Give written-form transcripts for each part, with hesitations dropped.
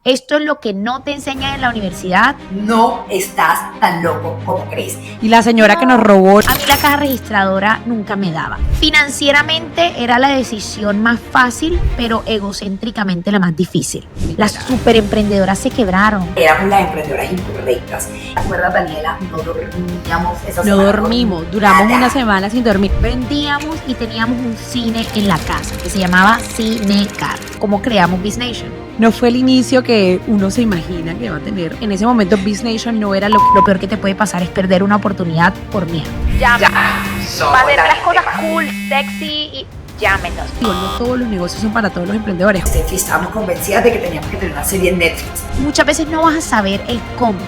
Esto es lo que no te enseñan en la universidad. No estás tan loco como crees. Y la señora que nos robó. A mí la caja registradora nunca me daba. Financieramente era la decisión más fácil, pero egocéntricamente la más difícil. Las superemprendedoras se quebraron. Éramos las emprendedoras incorrectas. ¿Te acuerdas, Daniela? No dormíamos esa No semana. dormimos, duramos una semana sin dormir. Vendíamos y teníamos un cine en la casa que se llamaba Cinecar. ¿Cómo creamos Biz Nation? No fue el inicio que uno se imagina que va a tener. En ese momento Biz Nation no era Lo peor que te puede pasar es perder una oportunidad por miedo. Ya, Para hacer las cosas cool, sexy y llámenos. Digo, no todos los negocios son para todos los emprendedores. Steffi, estábamos convencidas de que teníamos que tener una serie en Netflix. Muchas veces no vas a saber el cómo,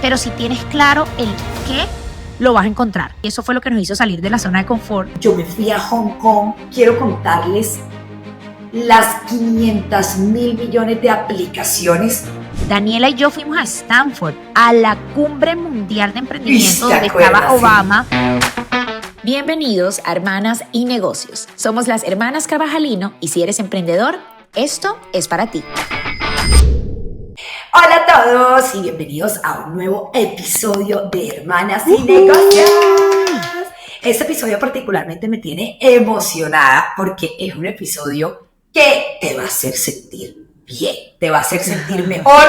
pero si tienes claro el qué, lo vas a encontrar. Y eso fue lo que nos hizo salir de la zona de confort. Yo me fui a Hong Kong. Quiero contarles las 500,000 millones de aplicaciones. Daniela y yo fuimos a Stanford, a la cumbre mundial de emprendimiento ¿Te donde acuerdas? estaba Obama. Bienvenidos a Hermanas y Negocios. Somos las hermanas Carvajalino y si eres emprendedor, esto es para ti. Hola a todos y bienvenidos a un nuevo episodio de Hermanas y Negocios. Este episodio particularmente me tiene emocionada porque es un episodio que te va a hacer sentir bien, te va a hacer sentir mejor.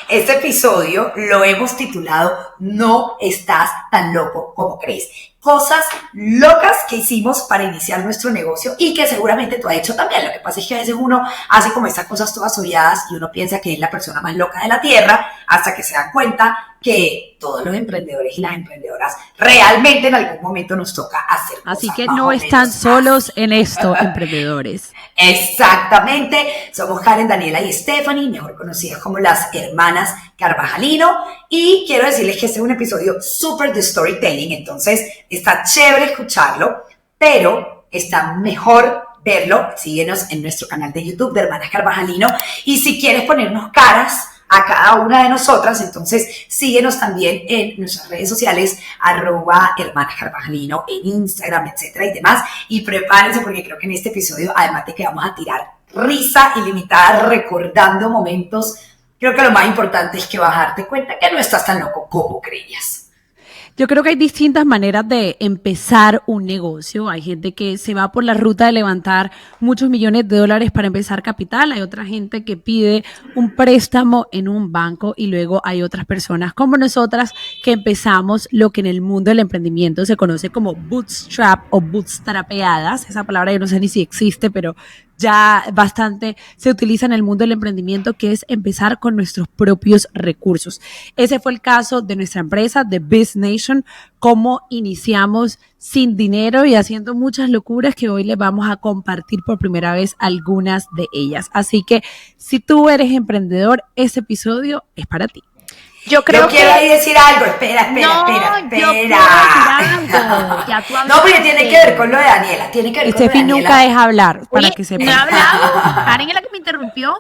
Este episodio lo hemos titulado No estás tan loco como crees. Cosas locas que hicimos para iniciar nuestro negocio y que seguramente tú has hecho también. Lo que pasa es que a veces uno hace como estas cosas todas solladas y uno piensa que es la persona más loca de la tierra hasta que se dan cuenta que todos los emprendedores y las emprendedoras realmente en algún momento nos toca hacer cosas. Así que más no o están menos solos así. en esto, emprendedores. Exactamente, somos Karen, Daniela y Stephanie, mejor conocidas como las hermanas Carvajalino, y quiero decirles que este es un episodio súper de storytelling, entonces está chévere escucharlo, pero está mejor verlo. Síguenos en nuestro canal de YouTube de Hermanas Carvajalino, y si quieres ponernos caras a cada una de nosotras, entonces síguenos también en nuestras redes sociales, @Hermanas Carvajalino, en Instagram, etcétera y demás, y prepárense porque creo que en este episodio, además de que vamos a tirar risa ilimitada recordando momentos, creo que lo más importante es que vas a darte cuenta que no estás tan loco como creías. Yo creo que hay distintas maneras de empezar un negocio. Hay gente que se va por la ruta de levantar muchos millones de dólares para empezar capital. Hay otra gente que pide un préstamo en un banco y luego hay otras personas como nosotras que empezamos lo que en el mundo del emprendimiento se conoce como bootstrap o bootstrapeadas. Esa palabra yo no sé ni si existe, pero ya bastante se utiliza en el mundo del emprendimiento, que es empezar con nuestros propios recursos. Ese fue el caso de nuestra empresa, de Biz Nation, cómo iniciamos sin dinero y haciendo muchas locuras que hoy les vamos a compartir por primera vez algunas de ellas. Así que si tú eres emprendedor, este episodio es para ti. Yo Quiero ahí decir algo, espera. Yo quiero decir algo. Ya tú No, pero tiene que ver con lo de Daniela, tiene que ver con lo de Steffi Daniela. nunca deja hablar, para Oye, que no sepan. he hablado. Karen es la que me interrumpió.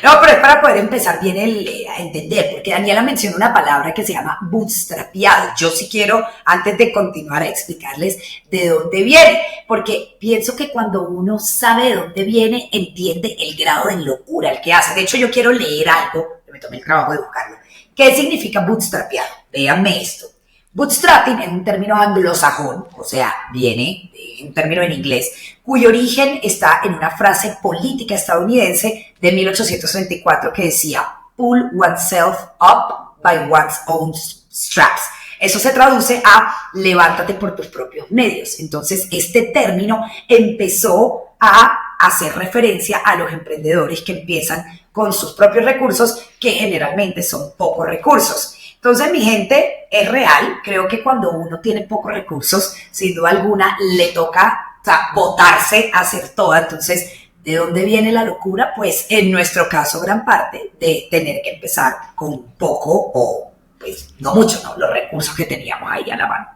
No, pero es para poder empezar bien a entender, porque Daniela mencionó una palabra que se llama bootstrapeado. Yo sí quiero, antes de continuar, a explicarles de dónde viene, porque pienso que cuando uno sabe de dónde viene, entiende el grado de locura el que hace. De hecho, yo quiero leer algo, me tomé el trabajo de buscarlo. ¿Qué significa bootstrapeado? Véanme esto. Bootstrapping es un término anglosajón, o sea, viene de un término en inglés, cuyo origen está en una frase política estadounidense de 1834 que decía "pull oneself up by one's own straps". Eso se traduce a levántate por tus propios medios. Entonces, este término empezó a hacer referencia a los emprendedores que empiezan con sus propios recursos, que generalmente son pocos recursos. Entonces, mi gente, es real. Creo que cuando uno tiene pocos recursos, sin duda alguna, le toca, botarse a hacer todo. Entonces, ¿de dónde viene la locura? Pues, en nuestro caso, gran parte de tener que empezar con poco o, pues, no mucho, ¿no? Los recursos que teníamos ahí a la mano.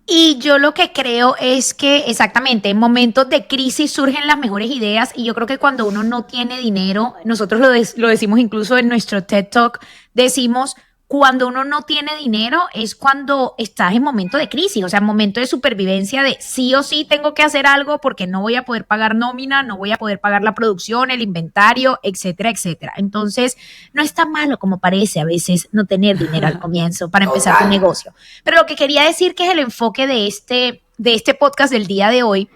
Y yo lo que creo es que exactamente en momentos de crisis surgen las mejores ideas, y yo creo que cuando uno no tiene dinero, nosotros lo decimos incluso en nuestro TED Talk, decimos cuando uno no tiene dinero es cuando estás en momento de crisis, o sea, en momento de supervivencia de sí o sí tengo que hacer algo porque no voy a poder pagar nómina, no voy a poder pagar la producción, el inventario, etcétera, etcétera. Entonces, no es tan malo como parece a veces no tener dinero al comienzo para empezar tu negocio. Pero lo que quería decir que es el enfoque de este podcast del día de hoy.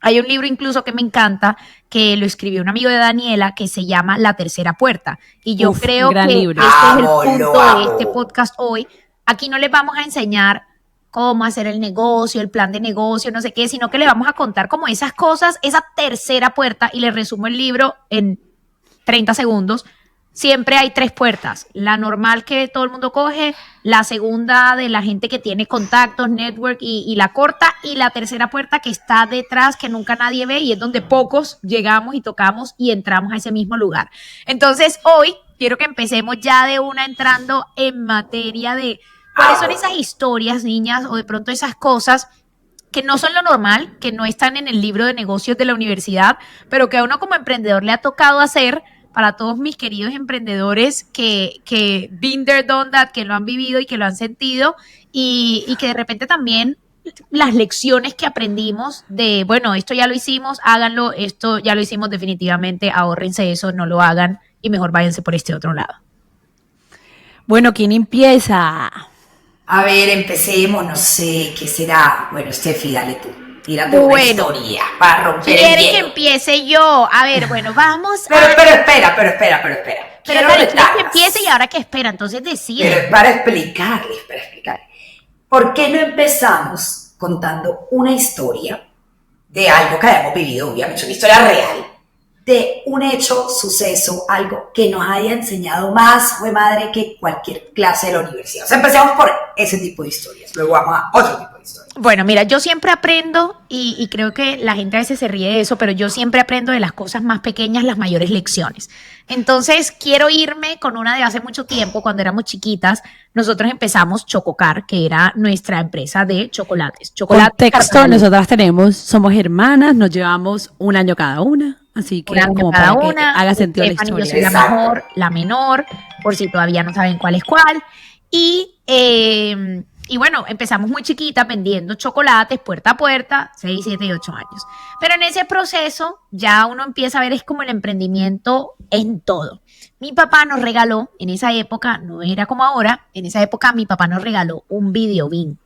Hay un libro incluso que me encanta, que lo escribió un amigo de Daniela, que se llama La Tercera Puerta. Y yo creo que libro. este es el punto de este podcast hoy. Aquí no les vamos a enseñar cómo hacer el negocio, el plan de negocio, no sé qué, sino que les vamos a contar como esas cosas, esa tercera puerta, y les resumo el libro en 30 segundos. Siempre hay 3 puertas, la normal que todo el mundo coge, la segunda de la gente que tiene contactos, network y la corta, y la tercera puerta que está detrás, que nunca nadie ve y es donde pocos llegamos y tocamos y entramos a ese mismo lugar. Entonces hoy quiero que empecemos ya de una entrando en materia de cuáles son esas historias, niñas, o de pronto esas cosas que no son lo normal, que no están en el libro de negocios de la universidad, pero que a uno como emprendedor le ha tocado hacer. Para todos mis queridos emprendedores que been there, done that, que lo han vivido y que lo han sentido, y que de repente también las lecciones que aprendimos de, bueno, esto ya lo hicimos, háganlo, esto ya lo hicimos definitivamente, ahórrense eso, no lo hagan y mejor váyanse por este otro lado. Bueno, ¿quién empieza? A ver, empecemos, no sé, ¿qué será? Bueno, Steffi, dale tú. Tírate una historia para romper el hielo. ¿Quieren que empiece yo? A ver, bueno, vamos pero espera. Pero quiero que empiece y ahora que espera, entonces decide. Pero para explicarles. ¿Por qué no empezamos contando una historia de algo que hayamos vivido, obviamente, una historia real, de un hecho, suceso, algo que nos haya enseñado más, fue madre, que cualquier clase de la universidad? O sea, empecemos por ese tipo de historias, luego vamos a otro tipo de historias. Bueno, mira, yo siempre aprendo y creo que la gente a veces se ríe de eso, pero yo siempre aprendo de las cosas más pequeñas las mayores lecciones. Entonces, quiero irme con una de hace mucho tiempo, cuando éramos chiquitas. Nosotros empezamos Chococar, que era nuestra empresa de chocolates. Contexto, nosotras somos hermanas, nos llevamos un año cada una. Así que como para que haga sentido la historia. Yo soy la menor, por si todavía no saben cuál es cuál. Y bueno, empezamos muy chiquitas vendiendo chocolates puerta a puerta, 6, 7 y 8 años. Pero en ese proceso ya uno empieza a ver, es como el emprendimiento en todo. Mi papá nos regaló, en esa época, no era como ahora, en esa época mi papá nos regaló un videobeam.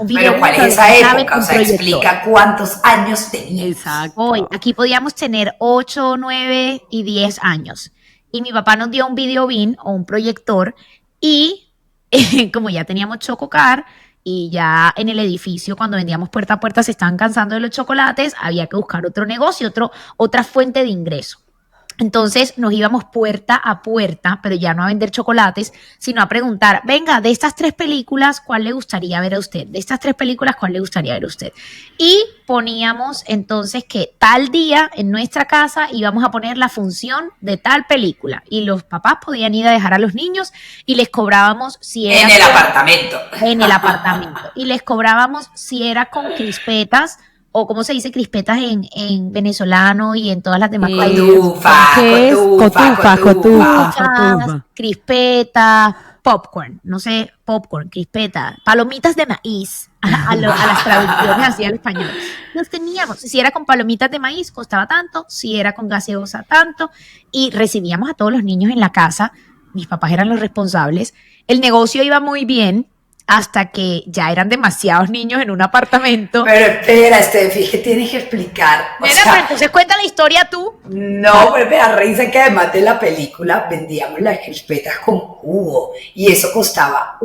Pero ¿cuál es esa época? O sea, explica cuántos años tenía. Exacto. Hoy, aquí podíamos tener 8, 9 y 10 años. Y mi papá nos dio un videobeam o un proyector y como ya teníamos Chococar y ya en el edificio cuando vendíamos puerta a puerta se estaban cansando de los chocolates, había que buscar otro negocio, otra fuente de ingreso. Entonces nos íbamos puerta a puerta, pero ya no a vender chocolates, sino a preguntar, venga, de estas 3 películas, ¿cuál le gustaría ver a usted? De estas 3 películas, ¿cuál le gustaría ver a usted? Y poníamos entonces que tal día en nuestra casa íbamos a poner la función de tal película. Y los papás podían ir a dejar a los niños y les cobrábamos si era... En el apartamento. En el apartamento. Y les cobrábamos si era con crispetas, o como se dice crispetas en venezolano y en todas las demás Cotufa, crispetas, popcorn, no sé, popcorn, crispeta, palomitas de maíz, a las traducciones así al español. Los teníamos, si era con palomitas de maíz costaba tanto, si era con gaseosa tanto, y recibíamos a todos los niños en la casa, mis papás eran los responsables, el negocio iba muy bien, hasta que ya eran demasiados niños en un apartamento. Pero espera, Steffi, tienes que explicar. Mira, pero entonces cuenta la historia tú. No, pero espera, revisa que además de la película vendíamos las crispetas con jugo y eso costaba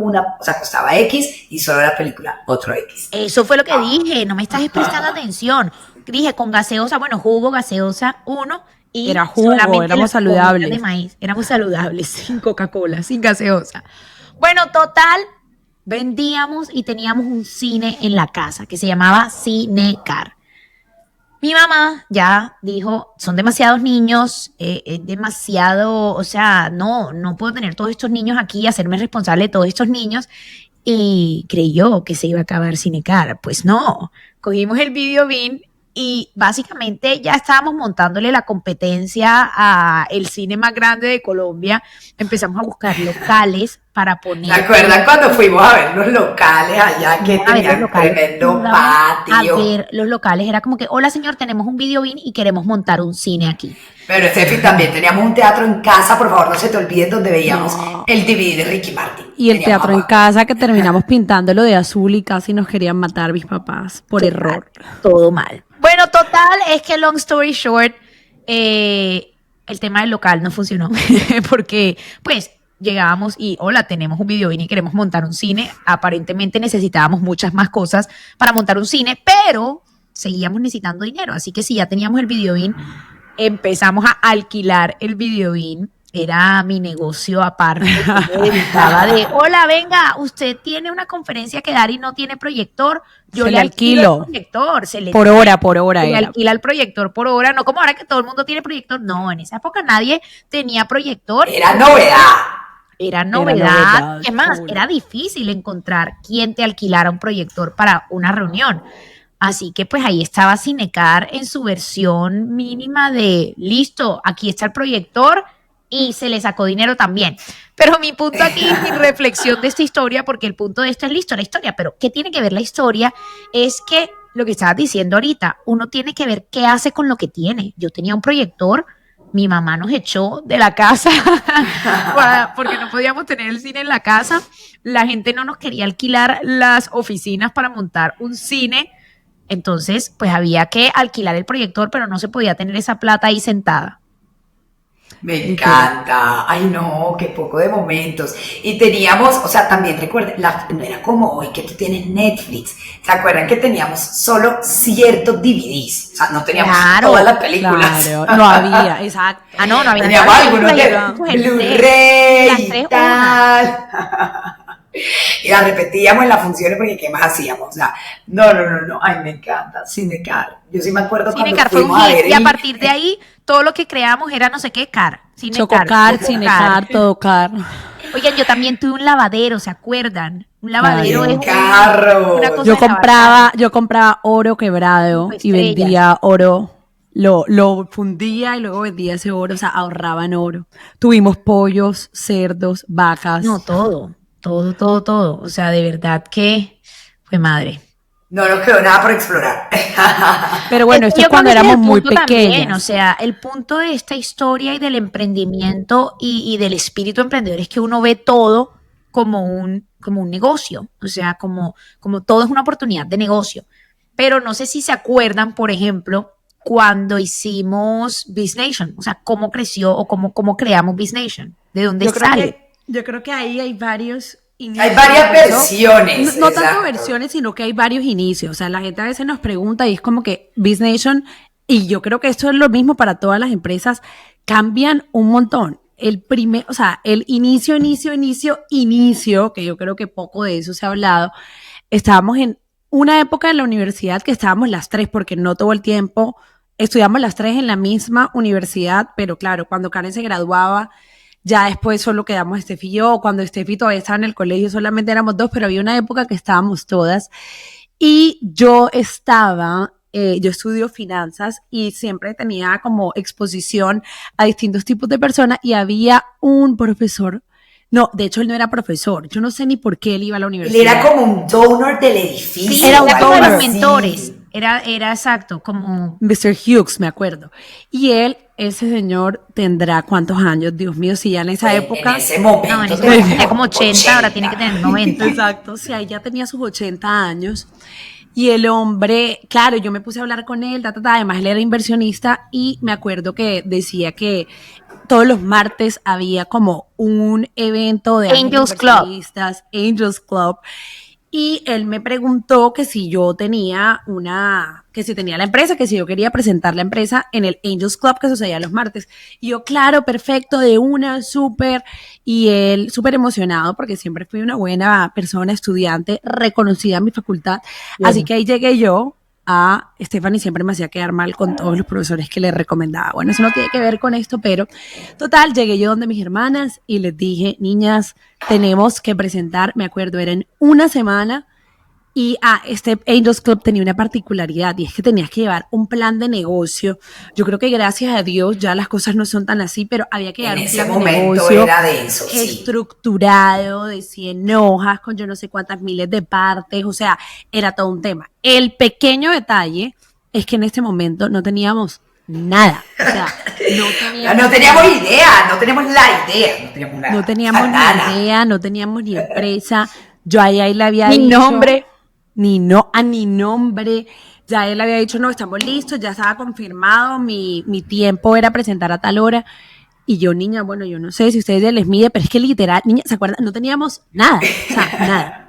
costaba X y solo la película otro X. Eso fue lo que dije, no me estás prestando atención. Dije con gaseosa, bueno, jugo, gaseosa, 1 y era jugo, éramos saludables. De maíz, éramos saludables, sin Coca-Cola, sin gaseosa. Bueno, total, vendíamos y teníamos un cine en la casa que se llamaba Cinecar. Mi mamá ya dijo, son demasiados niños, es demasiado, o sea, no puedo tener todos estos niños aquí y hacerme responsable de todos estos niños. Y creyó que se iba a acabar Cinecar. Pues no, cogimos el videobeam y básicamente ya estábamos montándole la competencia a el cine más grande de Colombia. Empezamos a buscar locales para poner. ¿Se acuerdan cuando fuimos a ver los locales allá que A ver, los tenían locales. tremendo Íbamos a patio? ver los locales. Era como que, hola señor, tenemos un video bin y queremos montar un cine aquí. Pero Steffi, también teníamos un teatro en casa, por favor no se te olviden, donde veíamos No. el DVD de Ricky Martin. Y el Teníamos teatro en a- casa que terminamos pintándolo de azul y casi nos querían matar mis papás por error. Todo mal. Bueno, total, es que long story short, el tema del local no funcionó porque pues llegábamos y hola, tenemos un video y queremos montar un cine. Aparentemente necesitábamos muchas más cosas para montar un cine, pero seguíamos necesitando dinero. Así que si ya teníamos el video empezamos a alquilar el video. Era mi negocio aparte. Yo me dedicaba de, hola, venga, usted tiene una conferencia que dar y no tiene proyector. Yo Se le le alquilo alquilo. el proyector. Se le Por hora se le era. alquila el proyector por hora, no como ahora que todo el mundo tiene proyector. No, en esa época nadie tenía proyector. Era novedad. Era novedad. novedad, Es más, full. era difícil encontrar quien te alquilara un proyector para una reunión. Así que pues ahí estaba Cinecar en su versión mínima de listo, aquí está el proyector y se le sacó dinero también. Pero mi punto aquí, mi reflexión de esta historia, porque el punto de esto es listo, la historia, pero ¿qué tiene que ver la historia? Es que lo que estabas diciendo ahorita, uno tiene que ver qué hace con lo que tiene. Yo tenía un proyector, mi mamá nos echó de la casa porque no podíamos tener el cine en la casa. La gente no nos quería alquilar las oficinas para montar un cine. Entonces, pues había que alquilar el proyector, pero no se podía tener esa plata ahí sentada. Me encanta. Ay, no, qué poco de momentos. Y teníamos, o sea, también recuerden, no era como hoy que tú tienes Netflix. ¿Se acuerdan que teníamos solo ciertos DVDs? O sea, no teníamos Claro, todas las películas. Claro, no había, exacto. Ah, no había Teníamos nada. algunos de Pues, Blu-ray las y tres tal. Y las repetíamos en las funciones porque ¿qué más hacíamos? O sea, no. Ay, me encanta. Cinecar. Yo sí me acuerdo cuando Cinecar fue un fuimos a hit ver y a partir de ahí todo lo que creamos era no sé qué car. Cinecar, Chococar, Chococar. Cinecar, Todocar. Oigan, yo también tuve un lavadero, ¿se acuerdan? Un lavadero Ay, es un carro. una cosa Yo de lavar yo compraba oro quebrado Pues y estrellas. vendía oro. Lo fundía y luego vendía ese oro, o sea, ahorraba en oro. Tuvimos pollos, cerdos, vacas. No, todo. O sea, de verdad que fue madre. No nos quedó nada por explorar. Pero bueno, esto Yo es cuando creo que ese éramos el muy punto también, pequeños. o sea, el punto de esta historia y del emprendimiento y del espíritu emprendedor es que uno ve todo como un negocio, o sea, como todo es una oportunidad de negocio. Pero no sé si se acuerdan, por ejemplo, cuando hicimos Biz Nation, o sea, cómo creció o cómo creamos Biz Nation, de dónde sale. Yo creo que ahí hay varios Hay varias versiones. No tanto exacto. versiones, sino que hay varios inicios. O sea, la gente a veces nos pregunta y es como que Biz Nation, y yo creo que esto es lo mismo para todas las empresas, cambian un montón. O sea, el inicio, que yo creo que poco de eso se ha hablado. Estábamos en una época de la universidad que estábamos las tres, porque no todo el tiempo estudiamos las tres en la misma universidad, pero claro, cuando Karen se graduaba, ya después solo quedamos Steffi y yo. Cuando Steffi todavía estaba en el colegio solamente éramos dos, pero había una época que estábamos todas. Y yo estudio finanzas y siempre tenía como exposición a distintos tipos de personas y había un profesor. No, de hecho él no era profesor. Yo no sé ni por qué él iba a la Él universidad. era como un donor del edificio. Sí, Era un como de los donor. mentores. Era exacto, como Mr. Hughes, me acuerdo. Y ese señor tendrá cuántos años, Dios mío, si ya en esa época. En ese momento. no, en ese tenía momento tenía como 80, ahora tiene que tener 90. Exacto, o sea, ya tenía sus 80 años. Y el hombre, claro, yo me puse a hablar con él, además él era inversionista y me acuerdo que decía que todos los martes había como un evento de Angels Club. inversionistas, Angels Club. Y él me preguntó que si yo tenía que si tenía la empresa, que si yo quería presentar la empresa en el Angels Club que sucedía los martes. Y yo, claro, perfecto, de una, súper. Y él súper emocionado porque siempre fui una buena persona, estudiante, reconocida en mi facultad. Bien. Así que ahí llegué yo a Stephanie, siempre me hacía quedar mal con todos los profesores que le recomendaba. Bueno, eso no tiene que ver con esto, pero total, llegué yo donde mis hermanas y les dije, niñas, tenemos que presentar, me acuerdo, era en una semana Y este Angels Club tenía una particularidad y es que tenías que llevar un plan de negocio. Yo creo que gracias a Dios ya las cosas no son tan así, pero había que llevar En un ese plan de momento negocio era denso, sí. estructurado de 100 hojas con yo no sé cuántas miles de partes, o sea, era todo un tema. El pequeño detalle es que en este momento no teníamos nada, o sea, No teníamos idea, no teníamos la idea, no teníamos nada. no teníamos nada. ni idea, no teníamos ni empresa. Yo ahí le había Ni dicho, nombre. ni nombre. Ya él había dicho, no, estamos listos, ya estaba confirmado, mi tiempo era presentar a tal hora. Y yo, niña, bueno, yo no sé si ustedes ya les mide, pero es que literal, niña, ¿se acuerdan? No teníamos nada, o sea, nada.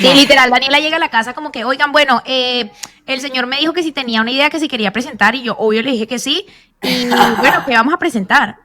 Sí, literal, Daniela llega a la casa como que, oigan, bueno, el señor me dijo que si tenía una idea que si quería presentar y yo obvio le dije que sí y bueno, que vamos a presentar.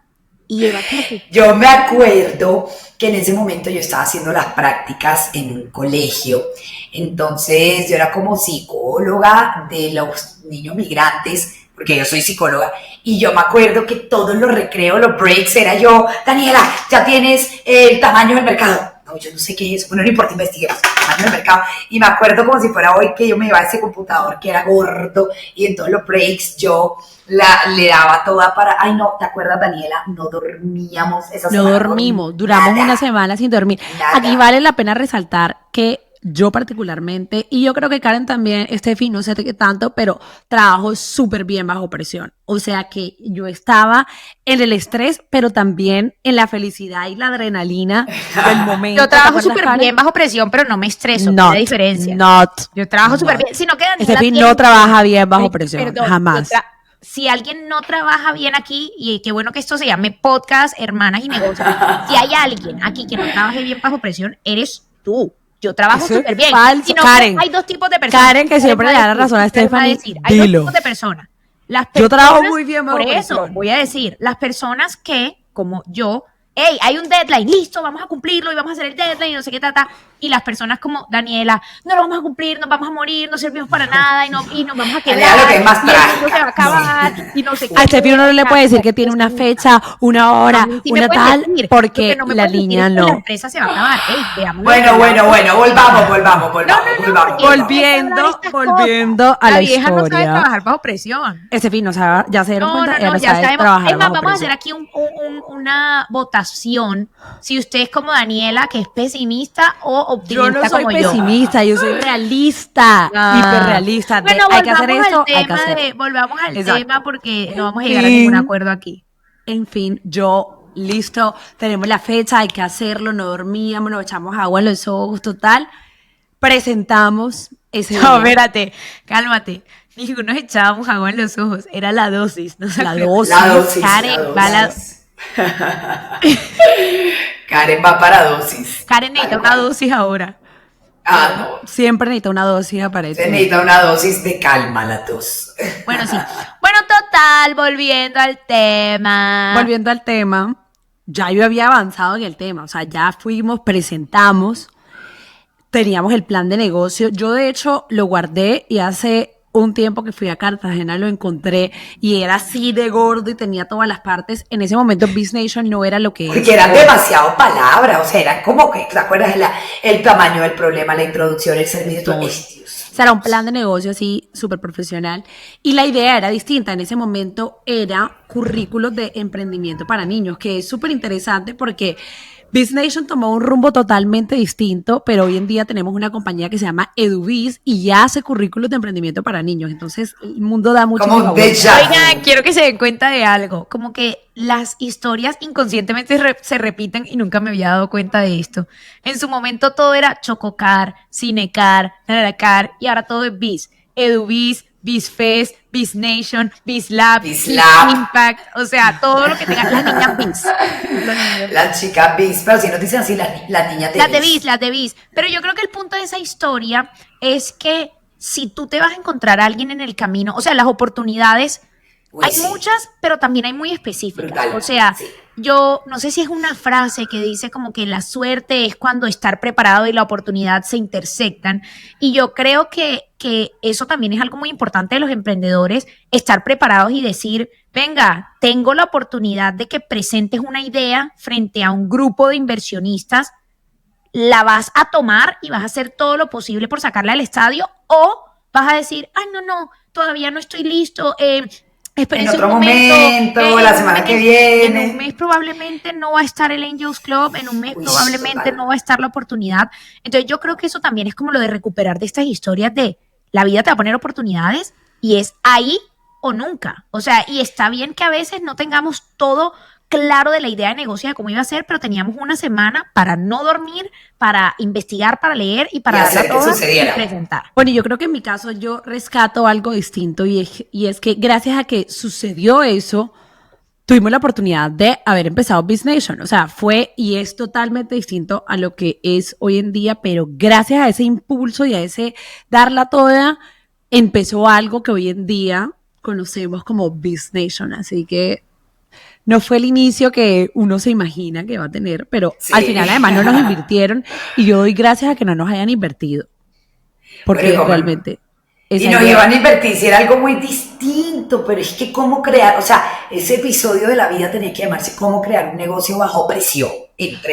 Y era como que, Yo me acuerdo que en ese momento yo estaba haciendo las prácticas en un colegio, entonces yo era como psicóloga de los niños migrantes, porque yo soy psicóloga, y yo me acuerdo que todos los recreos, los breaks, era yo, Daniela, ya tienes el tamaño del mercado. No, yo no sé qué es eso, bueno, no importa, investiguemos el tamaño del mercado. Y me acuerdo como si fuera hoy que yo me llevaba ese computador que era gordo, y en todos los breaks yo le daba toda para, ay no, ¿te acuerdas, Daniela? No dormíamos esa no semana. dormimos, duramos nada. una semana sin dormir. Nada. Aquí vale la pena resaltar que yo particularmente, y yo creo que Karen también, Steffi, no sé qué tanto, pero trabajo súper bien bajo presión. O sea que yo estaba en el estrés, pero también en la felicidad y la adrenalina del momento. yo ¿Te trabajo acuerdas, súper Karen? bien bajo presión, pero no me estreso, Not, ¿qué diferencia? not, Yo trabajo súper not. bien, sino que Daniela Steffi tiene- no trabaja bien bajo Ay, presión, perdón, jamás. si alguien no trabaja bien aquí, y qué bueno que esto se llame podcast, hermanas y negocios, si hay alguien aquí que no trabaje bien bajo presión, eres tú. Yo trabajo Eso es súper bien. falso. Sino Karen, que hay dos tipos de personas. Karen, que siempre va a le da la decir, razón a Karen va Stephanie, decir, hay dos dilo. tipos de personas. Las Yo trabajo personas- muy bien bajo Por eso, presión. voy a decir, las personas que, como yo, hey, hay un deadline, listo, vamos a cumplirlo y vamos a hacer el deadline y no sé qué tata. Y las personas como Daniela, no lo vamos a cumplir, nos vamos a morir, no servimos para nada y nos vamos a quedar. Daniela lo que es más y el mundo trágica. se va a acabar y no sé qué. A Steffi uno no le puede decir que tiene una fecha, una hora, A mí sí me una pueden tal, decir, lo porque que no me la pueden decir niña es que la no. empresa se va a acabar. Ey, veámoslo Bueno, de bueno, lado. bueno, volvamos. porque Volviendo- estas volviendo cosas. a la vieja no sabe historia. trabajar bajo presión. Steffi no sabe, ya se dieron No, cuenta, no, ella no, no ya sabe sabemos. trabajar Es más, bajo vamos a hacer presión. aquí una votación. Si usted es como Daniela, que es pesimista o optimista Yo no soy como yo. pesimista, yo soy realista, Ah. hiperrealista. Bueno, Hay que hacer volvamos esto, al hay que tema hacer. volvamos al Exacto. tema porque no vamos a llegar a ningún acuerdo aquí. En fin, yo, listo, tenemos la fecha, hay que hacerlo, no dormíamos, nos echamos agua en los ojos, total. Presentamos ese No, día. espérate, cálmate. Dijo, nos echábamos agua en los ojos. Era la dosis. ¿No se La acuerdan? dosis. La dosis. Karen la va la- dosis. Karen va para dosis. Karen necesita Tal una cual. dosis ahora. Ah, no. Siempre necesita una dosis Se aparente. necesita una dosis de calma la tos. Bueno, sí. Bueno, total, volviendo al tema. Volviendo al tema, ya yo había avanzado en el tema, o sea, ya fuimos, presentamos, teníamos el plan de negocio. Yo de hecho lo guardé y hace un tiempo que fui a Cartagena lo encontré y era así de gordo y tenía todas las partes. En ese momento Biz Nation no era lo que es. Porque eran demasiado palabras, o sea, eran como que, ¿te acuerdas? El tamaño del problema, la introducción, el servicio, todo. Ay, Dios. O sea, era un plan de negocio así súper profesional y la idea era distinta. En ese momento era currículos de emprendimiento para niños, que es súper interesante porque Biz Nation tomó un rumbo totalmente distinto, pero hoy en día tenemos una compañía que se llama EduBiz y ya hace currículos de emprendimiento para niños. Entonces, el mundo da mucho Como un déjà vu. Oigan, quiero que se den cuenta de algo. Como que las historias inconscientemente se repiten y nunca me había dado cuenta de esto. En su momento todo era Chococar, Cinecar, Naracar y ahora todo es Biz. EduBiz, BizFest, BizNation, BizLab, BizLab. Impact, o sea, todo lo que tenga las niñas Biz. Las chicas bis, pero si nos dicen así, las niñas de Las de bis. Biz, las de Biz. Pero yo creo que el punto de esa historia es que si tú te vas a encontrar a alguien en el camino, o sea, las oportunidades, Uy, hay sí. muchas, pero también hay muy específicas. Brutal, O sea, sí. yo no sé si es una frase que dice como que la suerte es cuando estar preparado y la oportunidad se intersectan. Y yo creo que eso también es algo muy importante de los emprendedores, estar preparados y decir, venga, tengo la oportunidad de que presentes una idea frente a un grupo de inversionistas. la vas a tomar y vas a hacer todo lo posible por sacarla al estadio, o vas a decir, ay, no, todavía no estoy listo, espérense En otro un momento, la semana que viene. En un mes probablemente no va a estar el Angels Club, en un mes probablemente total. no va a estar la oportunidad. Entonces yo creo que eso también es como lo de recuperar de estas historias de la vida te va a poner oportunidades y es ahí o nunca. O sea, y está bien que a veces no tengamos todo claro de la idea de negocio de cómo iba a ser, pero teníamos una semana para no dormir, para investigar, para leer y para hacer que sucediera. y presentar. Bueno, yo creo que en mi caso yo rescato algo distinto y es que gracias a que sucedió eso, tuvimos la oportunidad de haber empezado Biz Nation. O sea, fue y es totalmente distinto a lo que es hoy en día, pero gracias a ese impulso y a ese darla toda, empezó algo que hoy en día conocemos como Biz Nation. Así que no fue el inicio que uno se imagina que va a tener, pero al final además no nos invirtieron y yo doy gracias a que no nos hayan invertido. Porque realmente... Y nos iban a invertir, si era algo muy distinto, pero es que cómo crear, o sea, ese episodio de la vida tenía que llamarse cómo crear un negocio bajo presión.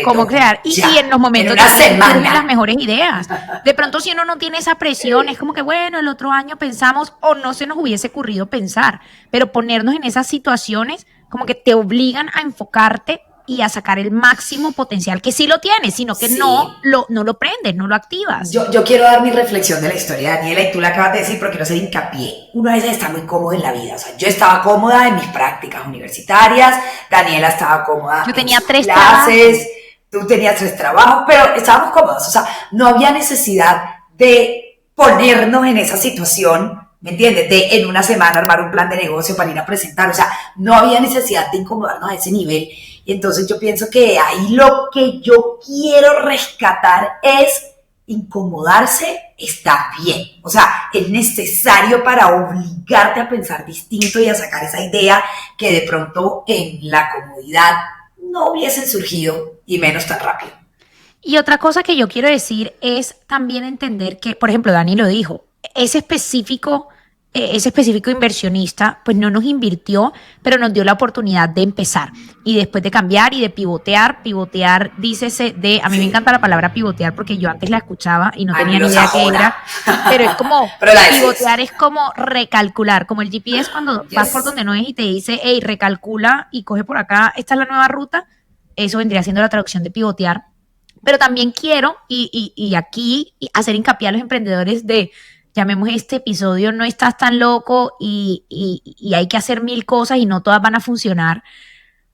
Cómo crear, y en los momentos en una semana las mejores ideas. De pronto si uno no tiene esa presión, es como que bueno, el otro año pensamos o no se nos hubiese ocurrido pensar, pero ponernos en esas situaciones como que te obligan a enfocarte y a sacar el máximo potencial que sí lo tienes, sino que no lo prendes, no lo activas. Yo quiero dar mi reflexión de la historia de Daniela y tú la acabas de decir, pero quiero hacer hincapié. Uno a veces está muy cómodo en la vida, o sea, yo estaba cómoda en mis prácticas universitarias, Daniela estaba cómoda yo tenía en sus 3 clases, tú tenías 3 trabajos, pero estábamos cómodos, o sea, no había necesidad de ponernos en esa situación, ¿me entiendes? De en una semana armar un plan de negocio para ir a presentar, o sea, no había necesidad de incomodarnos a ese nivel. Y entonces yo pienso que ahí lo que yo quiero rescatar es incomodarse está bien. O sea, es necesario para obligarte a pensar distinto y a sacar esa idea que de pronto en la comodidad no hubiesen surgido y menos tan rápido. Y otra cosa que yo quiero decir es también entender que, por ejemplo, Dani lo dijo, ese específico inversionista pues no nos invirtió, pero nos dio la oportunidad de empezar y después de cambiar y de pivotear, dícese de, a mí me encanta la palabra pivotear porque yo antes la escuchaba y no tenía ni idea qué era, pero es como, pivotear es como recalcular, como el GPS cuando vas por donde no es y te dice, hey, recalcula y coge por acá, esta es la nueva ruta, eso vendría siendo la traducción de pivotear, pero también quiero y aquí hacer hincapié a los emprendedores de llamemos este episodio no estás tan loco y hay que hacer 1000 cosas y no todas van a funcionar.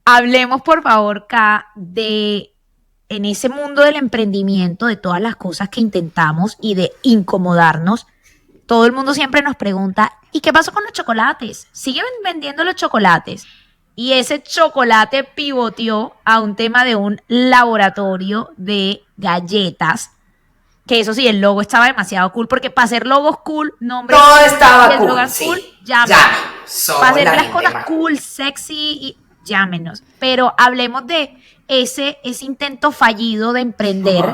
Hablemos, por favor, Ka, de en ese mundo del emprendimiento, de todas las cosas que intentamos y de incomodarnos. Todo el mundo siempre nos pregunta, ¿y qué pasó con los chocolates? ¿Siguen vendiendo los chocolates? Y ese chocolate pivoteó a un tema de un laboratorio de galletas. Que eso sí, el logo estaba demasiado cool, porque para hacer logos cool, nombre todo estaba cool, sí. llámenos. Para hacer las cosas cool, sexy, y llámenos. Pero hablemos de ese intento fallido de emprender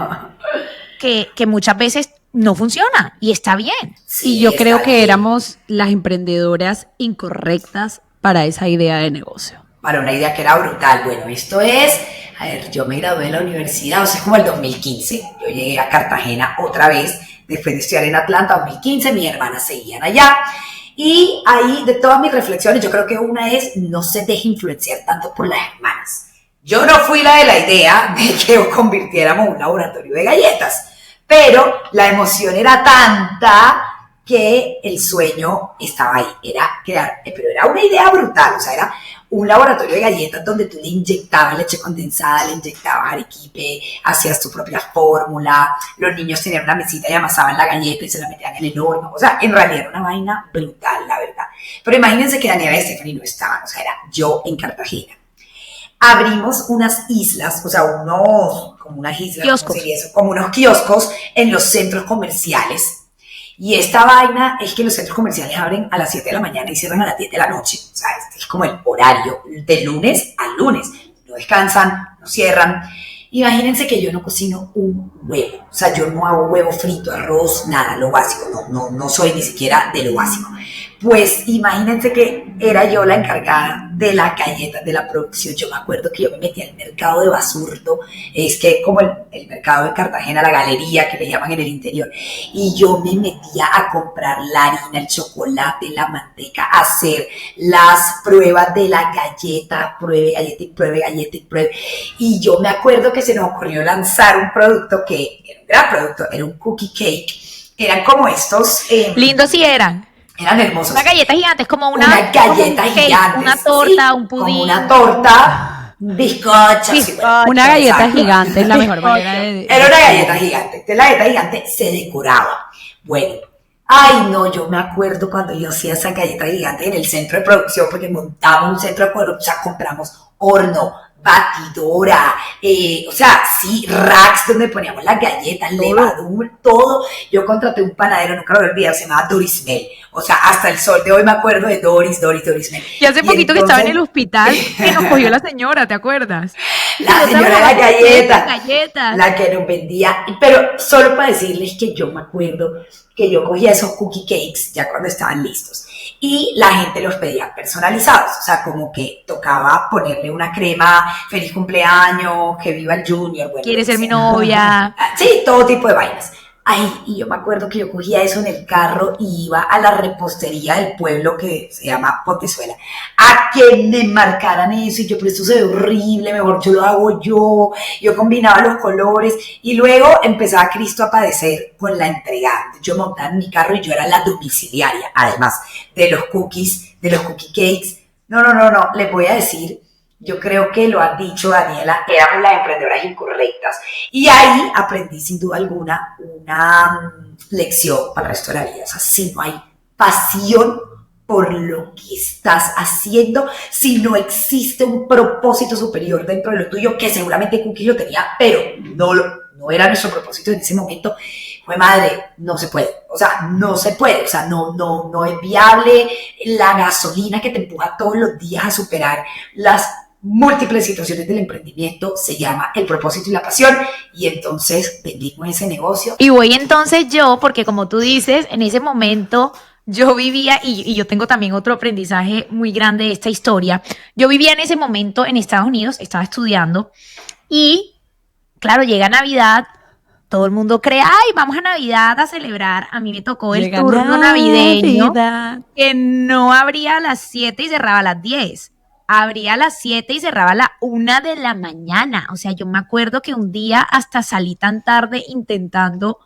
que muchas veces no funciona y está bien. Sí, y yo creo que éramos las emprendedoras incorrectas para esa idea de negocio. Para una idea que era brutal. Bueno, esto es... A ver, yo me gradué de la universidad, o sea, como el 2015. Yo llegué a Cartagena otra vez, después de estudiar en Atlanta, 2015, mis hermanas seguían allá. Y ahí, de todas mis reflexiones, yo creo que una es, no se deje influenciar tanto por las hermanas. Yo no fui la de la idea de que convirtiéramos un laboratorio de galletas, pero la emoción era tanta que el sueño estaba ahí, era crear, pero era una idea brutal, o sea, era un laboratorio de galletas donde tú le inyectabas leche condensada, le inyectabas arequipe, hacías tu propia fórmula, los niños tenían una mesita y amasaban la galleta y se la metían en el horno, o sea, en realidad era una vaina brutal, la verdad. Pero imagínense que Daniela y Stephanie no estaban, o sea, era yo en Cartagena. Abrimos unas islas, o sea, como unas islas, kioscos. Como unos kioscos en los centros comerciales. Y esta vaina es que los centros comerciales abren a las 7 de la mañana y cierran a las 10 de la noche. O sea, este es como el horario de lunes a lunes. No descansan, no cierran. Imagínense que yo no cocino un huevo. O sea, yo no hago huevo frito, arroz, nada, lo básico. No soy ni siquiera de lo básico. Pues imagínense que era yo la encargada de la galleta, de la producción. Yo me acuerdo que yo me metí al mercado de Basurto, es que como el mercado de Cartagena, la galería que le llaman en el interior, y yo me metía a comprar la harina, el chocolate, la manteca, a hacer las pruebas de la galleta, pruebe galleta y pruebe galleta y pruebe. Y yo me acuerdo que se nos ocurrió lanzar un producto que era un gran producto, era un cookie cake. Eran como estos... Lindos sí eran. Eran hermosos. Una galleta gigante, es como una galleta cake, gigante. una torta, un pudín. Como una torta, bizcocho. Una galleta exacto. gigante es la mejor manera de... Era una galleta gigante. Entonces la galleta gigante se decoraba. Bueno, ay no, yo me acuerdo cuando yo hacía esa galleta gigante en el centro de producción, porque montamos un centro de producción, o sea, compramos horno, batidora, o sea, sí, racks donde poníamos las galletas, levadura, todo. Yo contraté un panadero, nunca lo voy a olvidar, se llamaba Doris Mel. O sea, hasta el sol de hoy me acuerdo de Doris Mel. Y hace poquito que estaba en el hospital que nos cogió la señora, ¿te acuerdas? La señora de la galleta, galletas. la que nos vendía, pero solo para decirles que yo me acuerdo que yo cogía esos cookie cakes ya cuando estaban listos y la gente los pedía personalizados, o sea, como que tocaba ponerle una crema, feliz cumpleaños, que viva el Junior, bueno, ¿Quieres ser mi novia? Sí, todo tipo de vainas. Ay, y yo me acuerdo que yo cogía eso en el carro y iba a la repostería del pueblo que se llama Pontezuela, a que me marcaran eso, y yo, pero esto se ve horrible, mejor yo lo hago yo combinaba los colores, y luego empezaba Cristo a padecer con la entrega. Yo montaba en mi carro y yo era la domiciliaria, además de los cookies, de los cookie cakes. No, les voy a decir, yo creo que lo ha dicho Daniela, éramos las emprendedoras incorrectas. Y ahí aprendí sin duda alguna una lección para el resto de la vida. O sea, si no hay pasión por lo que estás haciendo, si no existe un propósito superior dentro de lo tuyo, que seguramente Cookie lo tenía, pero no era nuestro propósito en ese momento, pues madre, no se puede. O sea, no se puede. O sea, no es viable la gasolina que te empuja todos los días a superar las múltiples situaciones del emprendimiento, se llama el propósito y la pasión, y entonces vendimos ese negocio. Y voy entonces yo, porque como tú dices, en ese momento yo vivía, y yo tengo también otro aprendizaje muy grande de esta historia, yo vivía en ese momento en Estados Unidos, estaba estudiando, y claro, llega Navidad, todo el mundo cree, ay, vamos a Navidad a celebrar. A mí me tocó el turno navideño, que no abría a las 7 y cerraba a las 10. Abría a las 7 y cerraba a la 1 de la mañana. O sea, yo me acuerdo que un día hasta salí tan tarde intentando,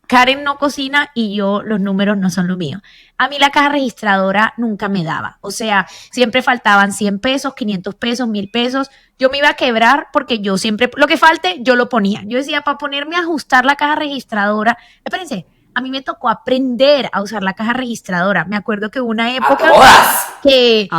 Karen no cocina y yo, los números no son lo mío. A mí la caja registradora nunca me daba. O sea, siempre faltaban 100 pesos, 500 pesos, 1000 pesos. Yo me iba a quebrar porque yo siempre, lo que falte, yo lo ponía. Yo decía, para ponerme a ajustar la caja registradora, espérense, a mí me tocó aprender a usar la caja registradora. Me acuerdo que una época que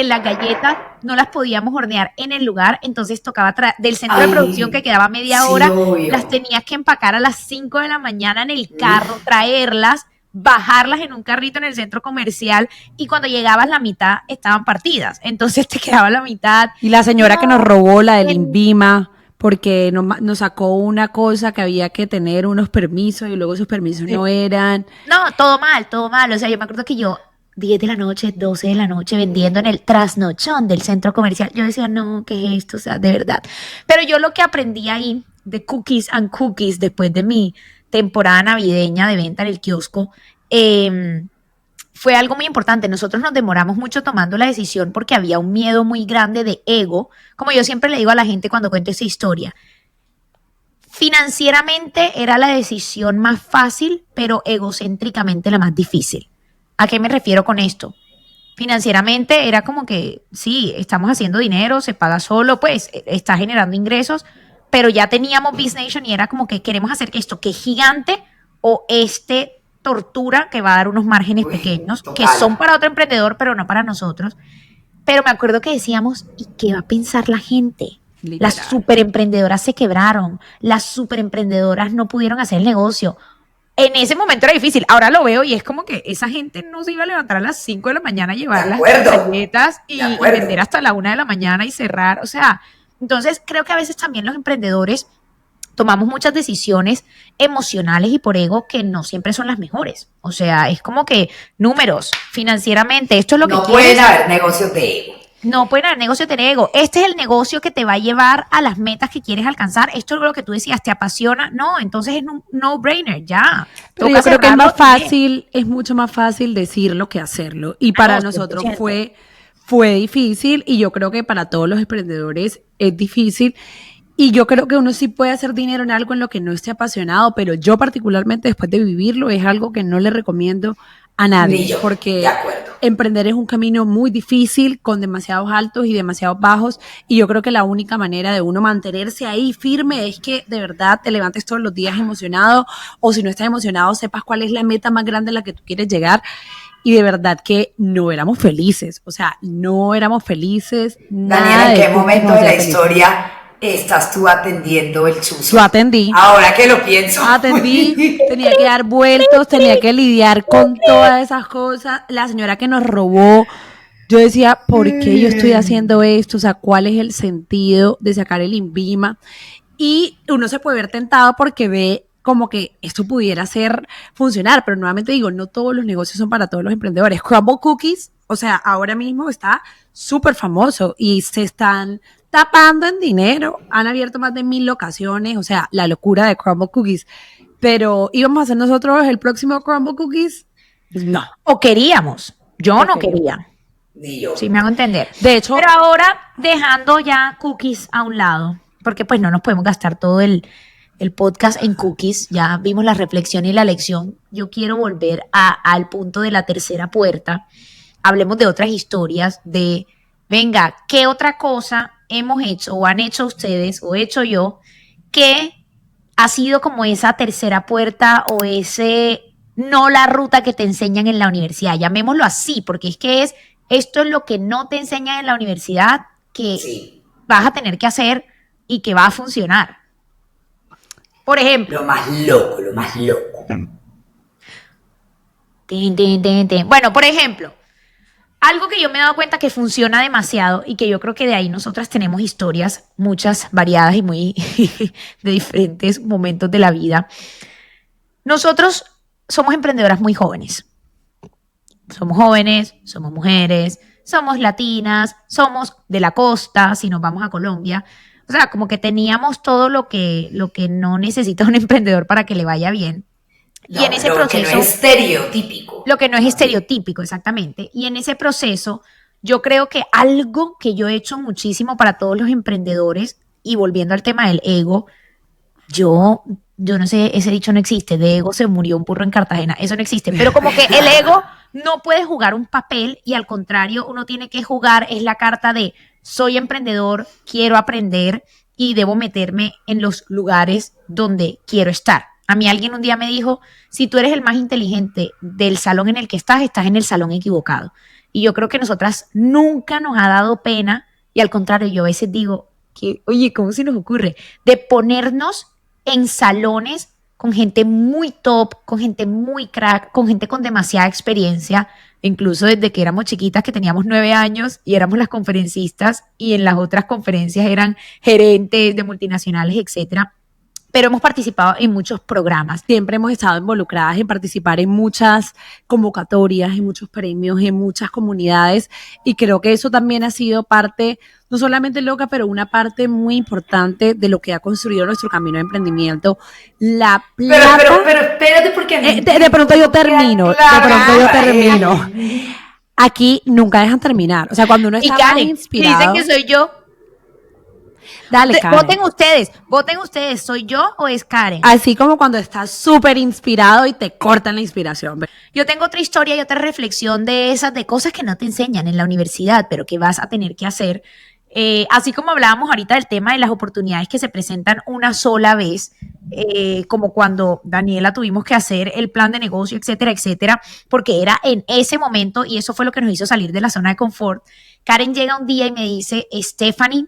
las galletas no las podíamos hornear en el lugar, entonces tocaba del centro de producción que quedaba media hora, obvio. Las tenías que empacar a las 5 de la mañana en el carro, traerlas, bajarlas en un carrito en el centro comercial, y cuando llegabas la mitad estaban partidas, entonces te quedaba la mitad. Y la señora que nos robó la del INVIMA, porque nos sacó una cosa que había que tener unos permisos y luego esos permisos no eran. No, todo mal. O sea, yo me acuerdo que yo 10 de la noche, 12 de la noche vendiendo en el trasnochón del centro comercial. Yo decía, no, ¿qué es esto? O sea, de verdad. Pero yo lo que aprendí ahí de Cookies and Cookies después de mi temporada navideña de venta en el kiosco, fue algo muy importante. Nosotros nos demoramos mucho tomando la decisión porque había un miedo muy grande de ego, como yo siempre le digo a la gente cuando cuento esa historia. Financieramente era la decisión más fácil, pero egocéntricamente la más difícil. ¿A qué me refiero con esto? Financieramente era como que, sí, estamos haciendo dinero, se paga solo, pues está generando ingresos, pero ya teníamos Biz Nation y era como que queremos hacer esto, que es gigante, o tortura que va a dar unos márgenes pequeños, total, que son para otro emprendedor, pero no para nosotros. Pero me acuerdo que decíamos, ¿y qué va a pensar la gente? Literal. Las superemprendedoras se quebraron, las superemprendedoras no pudieron hacer el negocio. En ese momento era difícil, ahora lo veo y es como que esa gente no se iba a levantar a las 5 de la mañana a llevar las galletas y vender hasta la 1 de la mañana y cerrar. O sea, entonces creo que a veces también los emprendedores tomamos muchas decisiones emocionales y por ego que no siempre son las mejores. O sea, es como que números, financieramente, esto es lo que No quieres. pueden haber negocios de ego. No pueden haber negocios de ego. Este es el negocio que te va a llevar a las metas que quieres alcanzar. Esto es lo que tú decías, ¿te apasiona? No, entonces es un no-brainer, ya. Pero Toca yo creo que es cerrarlo más y bien. fácil, es mucho más fácil decirlo que hacerlo. Y para no, nosotros 100%. fue difícil y yo creo que para todos los emprendedores es difícil. Y yo creo que uno sí puede hacer dinero en algo en lo que no esté apasionado, pero yo particularmente después de vivirlo es algo que no le recomiendo a nadie, Ni yo, porque de acuerdo. emprender es un camino muy difícil, con demasiados altos y demasiados bajos, y yo creo que la única manera de uno mantenerse ahí firme es que de verdad te levantes todos los días emocionado, o si no estás emocionado, sepas cuál es la meta más grande a la que tú quieres llegar. Y de verdad que no éramos felices, o sea, no éramos felices. Daniela, Nada ¿en de qué Cookies momento nos de la hacía felices. historia estás tú atendiendo el chuzo? Yo atendí. Ahora que lo pienso. Atendí, tenía que dar vueltos, tenía que lidiar con todas esas cosas. La señora que nos robó, yo decía, ¿por qué yo estoy haciendo esto? O sea, ¿cuál es el sentido de sacar el INVIMA? Y uno se puede ver tentado porque ve como que esto pudiera ser funcionar, pero nuevamente digo, no todos los negocios son para todos los emprendedores. Crumble Cookies, o sea, ahora mismo está súper famoso y se están tapando en dinero. Han abierto más de 1,000 locaciones, o sea, la locura de Crumble Cookies. Pero íbamos a hacer nosotros el próximo Crumble Cookies. No. O queríamos. Yo no Ok. quería. Ni yo. Sí, me hago entender. De hecho, Pero ahora, dejando ya cookies a un lado, porque pues no nos podemos gastar todo el podcast en cookies, ya vimos la reflexión y la lección. Yo quiero volver al punto de la tercera puerta. Hablemos de otras historias, de, venga, ¿qué otra cosa hemos hecho o han hecho ustedes o he hecho yo que ha sido como esa tercera puerta o ese, no la ruta que te enseñan en la universidad? Llamémoslo así, porque es que esto es lo que no te enseñan en la universidad que Sí, vas a tener que hacer y que va a funcionar. Por ejemplo, lo más loco, lo más loco. Bueno, por ejemplo, algo que yo me he dado cuenta que funciona demasiado y que yo creo que de ahí nosotras tenemos historias, muchas variadas y muy de diferentes momentos de la vida. Nosotros somos emprendedoras muy jóvenes. Somos jóvenes, somos mujeres, somos latinas, somos de la costa, si nos vamos a Colombia. O sea, como que teníamos todo lo que no necesita un emprendedor para que le vaya bien. No, y en ese lo proceso, que no es estereotípico. lo que no es estereotípico, exactamente. Y en ese proceso, yo creo que algo que yo he hecho muchísimo para todos los emprendedores, y volviendo al tema del ego, yo no sé, ese dicho no existe, de ego se murió un burro en Cartagena, eso no existe, pero como que el ego no puede jugar un papel y al contrario, uno tiene que jugar, es la carta de soy emprendedor, quiero aprender y debo meterme en los lugares donde quiero estar. A mí alguien un día me dijo, si tú eres el más inteligente del salón en el que estás en el salón equivocado. Y yo creo que nosotras nunca nos ha dado pena y al contrario, yo a veces digo, que, oye, ¿cómo se nos ocurre? De ponernos en salones con gente muy top, con gente muy crack, con gente con demasiada experiencia, incluso desde que éramos chiquitas, que teníamos 9 años y éramos las conferencistas y en las otras conferencias eran gerentes de multinacionales, etcétera. Pero hemos participado en muchos programas. siempre hemos estado involucradas en participar en muchas convocatorias, en muchos premios, en muchas comunidades y creo que eso también ha sido parte, no solamente loca, pero una parte muy importante de lo que ha construido nuestro camino de emprendimiento. La plata... Pero espérate porque a mí de pronto yo termino, Clara. Aquí nunca dejan terminar. O sea, cuando uno Y está más Karen, inspirado... dicen que soy yo. Dale, Karen. Voten ustedes, ¿soy yo o es Karen? Así como cuando estás súper inspirado y te cortan la inspiración. Yo tengo otra historia y otra reflexión de esas, de cosas que no te enseñan en la universidad, pero que vas a tener que hacer. Así como hablábamos ahorita del tema de las oportunidades que se presentan una sola vez, como cuando Daniela tuvimos que hacer el plan de negocio, etcétera, etcétera, porque era en ese momento y eso fue lo que nos hizo salir de la zona de confort. Karen llega un día y me dice, Stephanie,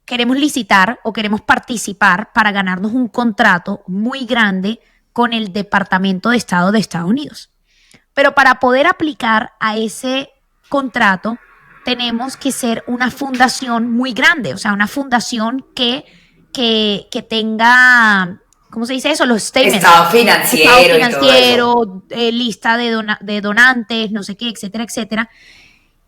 queremos licitar o queremos participar para ganarnos un contrato muy grande con el Departamento de Estado de Estados Unidos. Pero para poder aplicar a ese contrato, tenemos que ser una fundación muy grande, o sea, una fundación que tenga, ¿cómo se dice eso? Los statements. Estado financiero, lista de donantes, no sé qué, etcétera, etcétera.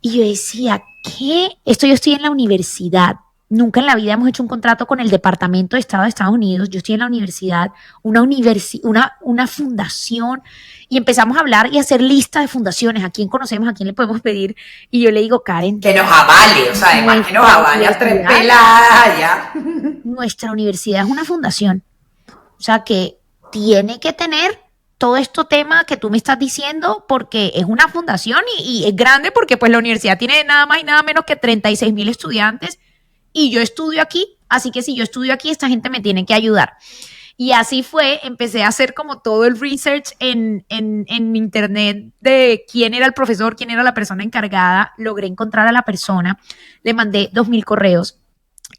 Y yo decía, ¿qué? Esto yo estoy en la universidad. Nunca en la vida hemos hecho un contrato con el Departamento de Estado de Estados Unidos. Yo estoy en la universidad, una fundación, y empezamos a hablar y a hacer lista de fundaciones. ¿A quién conocemos? ¿A quién le podemos pedir? Y yo le digo, Karen, que nos avale, o sea, además que nos avale a 3 peladas ya. Nuestra universidad es una fundación. O sea, que tiene que tener todo este tema que tú me estás diciendo, porque es una fundación y es grande, porque pues la universidad tiene nada más y nada menos que 36,000 estudiantes. Y yo estudio aquí, así que si yo estudio aquí, esta gente me tiene que ayudar. Y así fue, empecé a hacer como todo el research en internet de quién era el profesor, quién era la persona encargada. Logré encontrar a la persona, le mandé 2,000 correos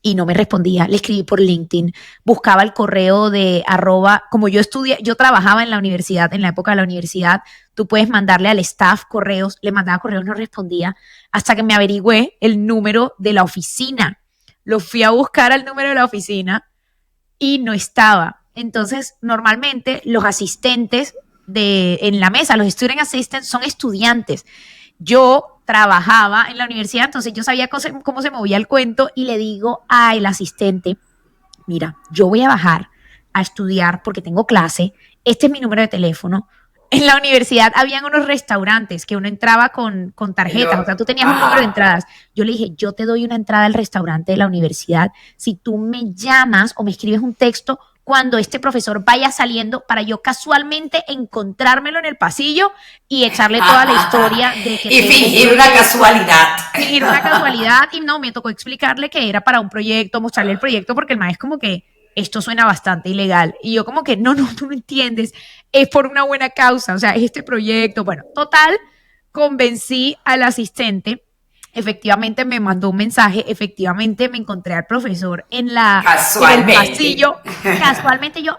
y no me respondía. Le escribí por LinkedIn, buscaba el correo de @ como yo trabajaba en la universidad, en la época de la universidad, tú puedes mandarle al staff correos, le mandaba correos, no respondía, hasta que me averigüé el número de la oficina. Lo fui a buscar al número de la oficina y no estaba. Entonces, normalmente los asistentes en la mesa, los student assistants, son estudiantes. Yo trabajaba en la universidad, entonces yo sabía cómo se movía el cuento, y le digo al asistente, mira, yo voy a bajar a estudiar porque tengo clase, este es mi número de teléfono. En la universidad habían unos restaurantes que uno entraba con tarjetas, o sea, tú tenías un número de entradas. Yo le dije, yo te doy una entrada al restaurante de la universidad si tú me llamas o me escribes un texto cuando este profesor vaya saliendo, para yo casualmente encontrármelo en el pasillo y echarle toda la historia de que... Y fingir una casualidad. Fingir una casualidad, y no, me tocó explicarle que era para un proyecto, mostrarle el proyecto, porque el maestro como que esto suena bastante ilegal. Y yo como que, no, tú no entiendes, es por una buena causa, o sea, es este proyecto. Bueno, total, convencí al asistente, efectivamente me mandó un mensaje, efectivamente me encontré al profesor en el pasillo. Casualmente yo,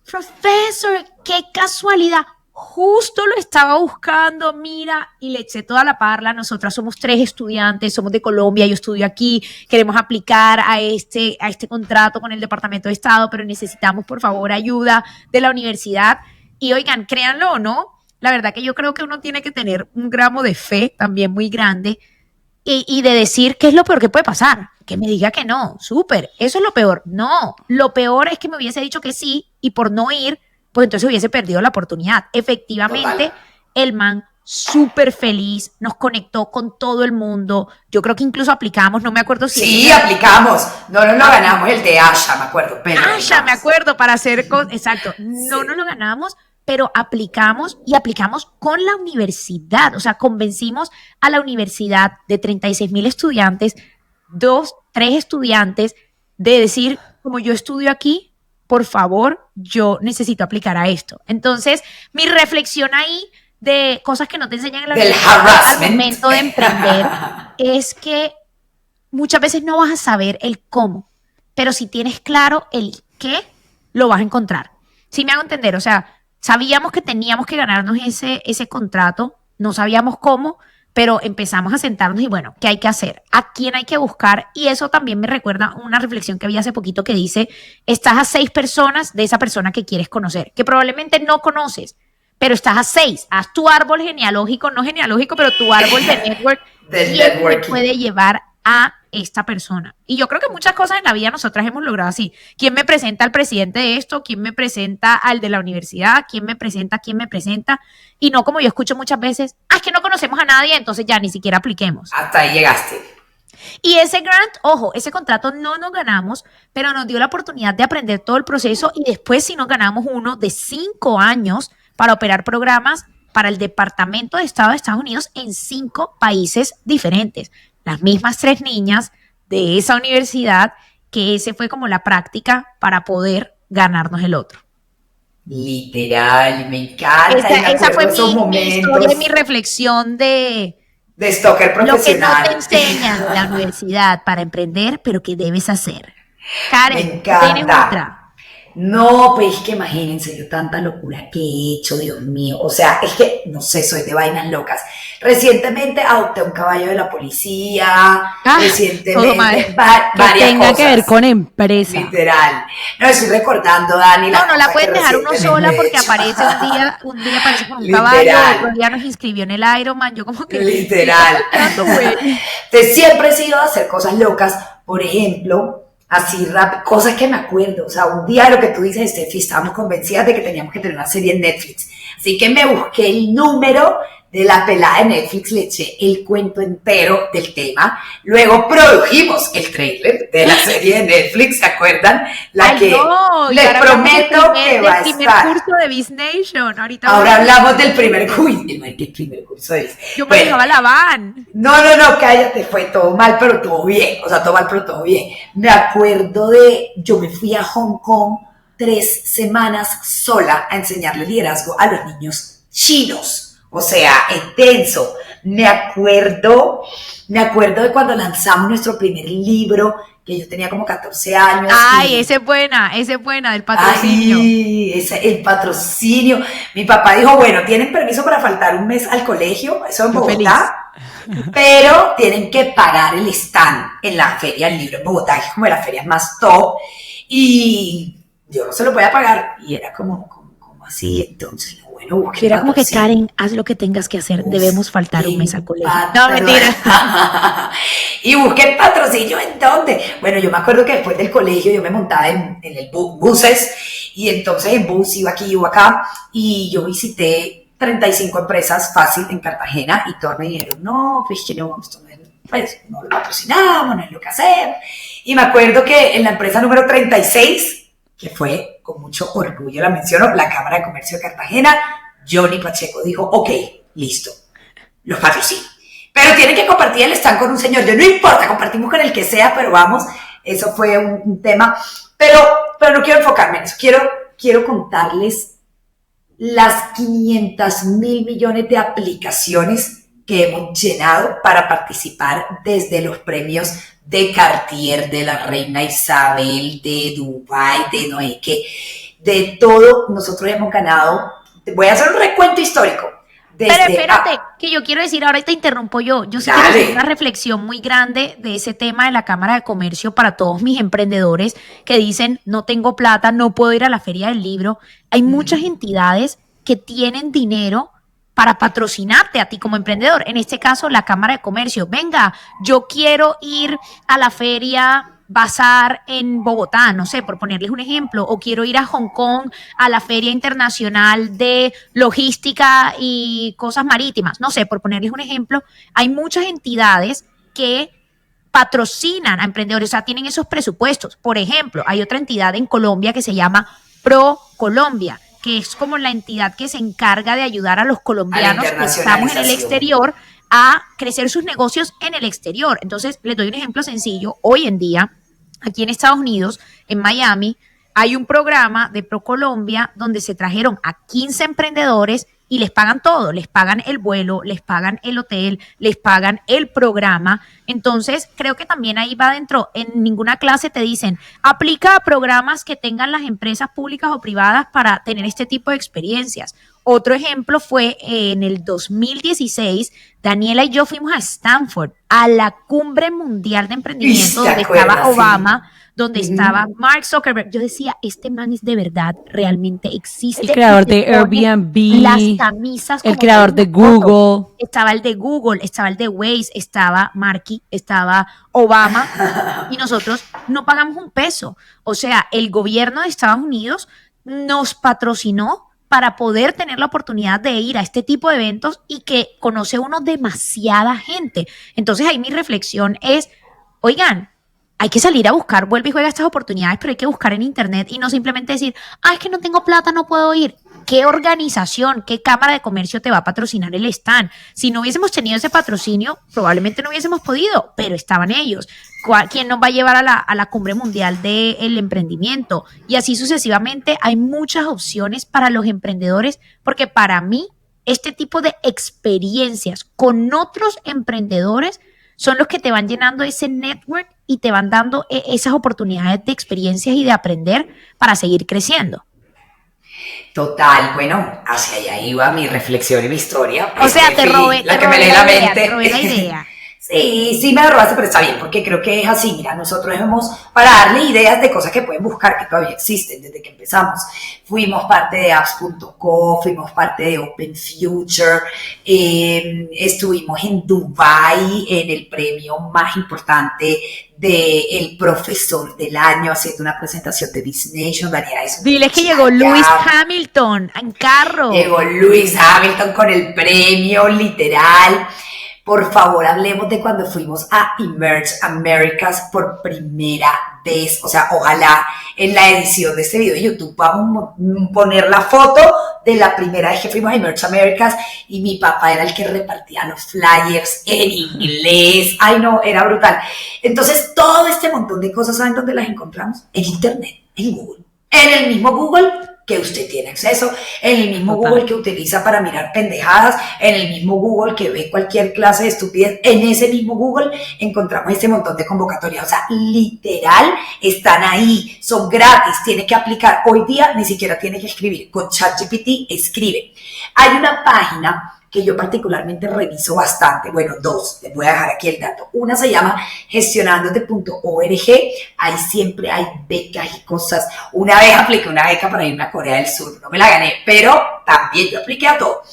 profesor, qué casualidad, justo lo estaba buscando, mira, y le eché toda la parla. Nosotras somos 3 estudiantes, somos de Colombia, yo estudio aquí, queremos aplicar a este contrato con el Departamento de Estado, pero necesitamos, por favor, ayuda de la universidad. Y oigan, créanlo o no, la verdad que yo creo que uno tiene que tener un gramo de fe también muy grande, y de decir, ¿qué es lo peor que puede pasar? Que me diga que no, súper, eso es lo peor. No, lo peor es que me hubiese dicho que sí, y por no ir, pues entonces hubiese perdido la oportunidad. Efectivamente, total. El man súper feliz, nos conectó con todo el mundo. Yo creo que incluso aplicamos, no me acuerdo si... Sí, aplicamos. No nos lo ganamos, el de Asha, me acuerdo. Asha, me acuerdo, para hacer... Exacto, no sí. Nos lo ganamos, pero aplicamos, y aplicamos con la universidad. O sea, convencimos a la universidad de 36,000 estudiantes, 3 estudiantes, de decir, como yo estudio aquí, por favor, yo necesito aplicar a esto. Entonces, mi reflexión ahí de cosas que no te enseñan en la universidad al momento de emprender es que muchas veces no vas a saber el cómo, pero si tienes claro el qué, lo vas a encontrar. ¿Sí me hago entender? O sea, sabíamos que teníamos que ganarnos ese contrato, no sabíamos cómo, pero empezamos a sentarnos y bueno, ¿qué hay que hacer? ¿A quién hay que buscar? Y eso también me recuerda una reflexión que vi hace poquito que dice, estás a 6 personas de esa persona que quieres conocer, que probablemente no conoces, pero estás a 6. Haz tu árbol genealógico, no genealógico, pero tu árbol de network, ¿quién te puede llevar a esta persona? Y yo creo que muchas cosas en la vida nosotras hemos logrado así. ¿Quién me presenta al presidente de esto? ¿Quién me presenta al de la universidad? ¿Quién me presenta? Y no como yo escucho muchas veces, es que no conocemos a nadie, entonces ya ni siquiera apliquemos. Hasta ahí llegaste. Y ese grant, ojo, ese contrato no nos ganamos, pero nos dio la oportunidad de aprender todo el proceso, y después sí nos ganamos uno de 5 años para operar programas para el Departamento de Estado de Estados Unidos en 5 países diferentes. Las mismas 3 niñas de esa universidad, que ese fue como la práctica para poder ganarnos el otro. Literal, me encanta. Esa fue mi historia y mi reflexión de stalker profesional. Lo que no te enseñan en la universidad para emprender, pero que debes hacer. Karen, me encanta. ¿tienes otra? No, pues es que imagínense, yo tanta locura que he hecho, Dios mío. O sea, es que, no sé, soy de vainas locas. Recientemente adopté un caballo de la policía, Todo recientemente mal. Que varias tenga que ver cosas. con empresa. Literal. No, estoy recordando, Dani, No, la no la cosa que pueden dejar uno recientemente sola he porque hecho. aparece un día aparece con un caballo, Literal. otro día nos inscribió en el Ironman, yo como que, ¿qué está Literal. pasando, güey? Entonces siempre he sido de hacer cosas locas, por ejemplo, así cosas que me acuerdo. O sea, un día lo que tú dices, Steffi, estábamos convencidas de que teníamos que tener una serie en Netflix. Así que me busqué el número de la pelada de Netflix, le eché el cuento entero del tema. Luego produjimos el trailer de la serie de Netflix, ¿se acuerdan? La Ay, que no, y les ahora hablamos prometo que va a del primer estar. curso de Biz Nation. Ahorita Ahora hablamos hablamos del primer curso. El primer curso es. yo Bueno, manejaba la van. no, cállate, fue todo mal, pero todo bien. O sea, todo mal, pero todo bien. Me acuerdo yo me fui a Hong Kong 3 semanas sola a enseñarle liderazgo a los niños chinos. O sea, es denso. Me acuerdo de cuando lanzamos nuestro primer libro, que yo tenía como 14 años. Ay, esa es buena, del patrocinio. Ay, el patrocinio. Mi papá dijo, bueno, tienen permiso para faltar un mes al colegio, eso en Yo Bogotá, pero tienen que pagar el stand en la Feria del Libro en Bogotá, que es como de las ferias más top, y yo no se lo voy a pagar. Y era como así, entonces, bueno, busqué Era como que, patrocinio. Karen, haz lo que tengas que hacer, debemos faltar un mes al colegio. No, mentira. Y busqué patrocinio en dónde. Bueno, yo me acuerdo que después del colegio yo me montaba en el buses, y entonces en bus iba aquí, iba acá, y yo visité 35 empresas fácil en Cartagena, y todos me dijeron, no, pues que no, esto no es, pues no lo patrocinamos, no es lo que hacemos. Y me acuerdo que en la empresa número 36, que fue con mucho orgullo, la menciono, la Cámara de Comercio de Cartagena, Johnny Pacheco dijo, ok, listo, los patrocino. Pero tienen que compartir el stand con un señor. Yo no importa, compartimos con el que sea, pero vamos, eso fue un tema. Pero no quiero enfocarme en eso. Quiero contarles las 500.000 millones de aplicaciones que hemos llenado para participar desde los premios de Cartier, de la Reina Isabel, de Dubái, de no sé qué, de todo. Nosotros hemos ganado. Voy a hacer un recuento histórico. Pero espérate, que yo quiero decir, ahora te interrumpo yo. Yo sí quiero hacer una reflexión muy grande de ese tema de la Cámara de Comercio para todos mis emprendedores que dicen, no tengo plata, no puedo ir a la Feria del Libro. Hay muchas entidades que tienen dinero para patrocinarte a ti como emprendedor. En este caso, la Cámara de Comercio. Venga, yo quiero ir a la feria Bazar en Bogotá, no sé, por ponerles un ejemplo, o quiero ir a Hong Kong a la Feria Internacional de Logística y Cosas Marítimas, no sé, por ponerles un ejemplo. Hay muchas entidades que patrocinan a emprendedores, o sea, tienen esos presupuestos. Por ejemplo, hay otra entidad en Colombia que se llama Pro Colombia, que es como la entidad que se encarga de ayudar a los colombianos que estamos en el exterior a crecer sus negocios en el exterior. Entonces, les doy un ejemplo sencillo. Hoy en día, aquí en Estados Unidos, en Miami, hay un programa de ProColombia donde se trajeron a 15 emprendedores y les pagan todo, les pagan el vuelo, les pagan el hotel, les pagan el programa. Entonces, creo que también ahí va dentro, en ninguna clase te dicen, aplica a programas que tengan las empresas públicas o privadas para tener este tipo de experiencias. Otro ejemplo fue en el 2016, Daniela y yo fuimos a Stanford, a la cumbre mundial de emprendimiento, donde estaba Obama, donde estaba Mark Zuckerberg. Yo decía, este man es de verdad, realmente existe. El creador de Airbnb, las camisas, el creador de Google. Estaba el de Google, estaba el de Waze, estaba Marky, estaba Obama, y nosotros no pagamos un peso. O sea, el gobierno de Estados Unidos nos patrocinó para poder tener la oportunidad de ir a este tipo de eventos y que conoce uno demasiada gente. Entonces ahí mi reflexión es, oigan, hay que salir a buscar, vuelve y juega estas oportunidades, pero hay que buscar en internet y no simplemente decir, es que no tengo plata, no puedo ir. ¿Qué organización, qué cámara de comercio te va a patrocinar el stand? Si no hubiésemos tenido ese patrocinio, probablemente no hubiésemos podido, pero estaban ellos. ¿Quién nos va a llevar a la cumbre mundial del emprendimiento? Y así sucesivamente hay muchas opciones para los emprendedores, porque para mí este tipo de experiencias con otros emprendedores son los que te van llenando ese network y te van dando esas oportunidades de experiencias y de aprender para seguir creciendo. Total, bueno, hacia allá iba mi reflexión y mi historia. O sea, te robé la mente. la idea. Sí, me la robaste, pero está bien, porque creo que es así. Mira, nosotros hemos, para darle ideas de cosas que pueden buscar, que todavía existen desde que empezamos, fuimos parte de apps.co, fuimos parte de Open Future, estuvimos en Dubai en el premio más importante del profesor del año, haciendo una presentación de Business Nation. Daniela es Dile que llegó Lewis Hamilton en carro. Llegó Lewis Hamilton con el premio, literal. Por favor, hablemos de cuando fuimos a Emerge Americas por primera vez. O sea, ojalá en la edición de este video de YouTube vamos a poner la foto de la primera vez que fuimos a Emerge Americas y mi papá era el que repartía los flyers en inglés. Ay, no, era brutal. Entonces, todo este montón de cosas, ¿saben dónde las encontramos? En Internet, en Google. En el mismo Google que usted tiene acceso, en el mismo Google que utiliza para mirar pendejadas, en el mismo Google que ve cualquier clase de estupidez, en ese mismo Google encontramos este montón de convocatorias. O sea, literal, están ahí, son gratis, tiene que aplicar. Hoy día ni siquiera tiene que escribir, con ChatGPT escribe. Hay una página que yo particularmente reviso bastante, bueno, dos, les voy a dejar aquí el dato. Una se llama gestionandote.org, ahí siempre hay becas y cosas. Una vez apliqué una beca para irme a Corea del Sur, no me la gané, pero también yo apliqué a todo.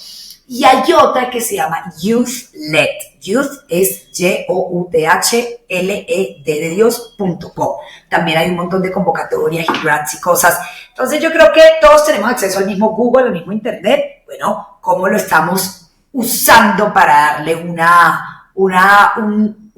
Y hay otra que se llama YouthLed. Youth es YOUTHLED de Dios.com. También hay un montón de convocatorias y grants y cosas. Entonces yo creo que todos tenemos acceso al mismo Google, al mismo Internet. Bueno, ¿cómo lo estamos usando para darle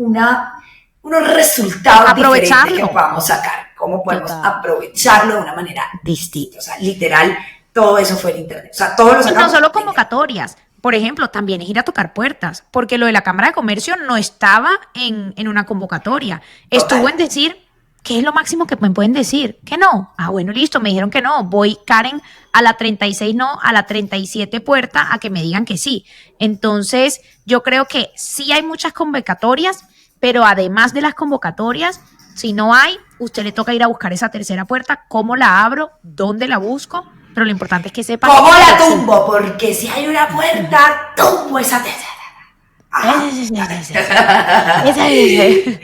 unos resultados diferentes que podamos sacar? ¿Cómo podemos aprovecharlo de una manera distinta? O sea, literal, todo eso fue en Internet. O sea, todo lo sacamos. Y no solo convocatorias. Por ejemplo, también es ir a tocar puertas, porque lo de la Cámara de Comercio no estaba en una convocatoria. Estuvo en decir, ¿qué es lo máximo que me pueden decir? ¿Que no? Ah, bueno, listo, me dijeron que no. Voy, Karen, a la 36 no, a la 37 puerta, a que me digan que sí. Entonces, yo creo que sí hay muchas convocatorias, pero además de las convocatorias, si no hay, usted le toca ir a buscar esa tercera puerta. ¿Cómo la abro? ¿Dónde la busco? Pero lo importante es que sepa ¿cómo la tumbo? Porque si hay una puerta, tumbo esa tercera. Esa es.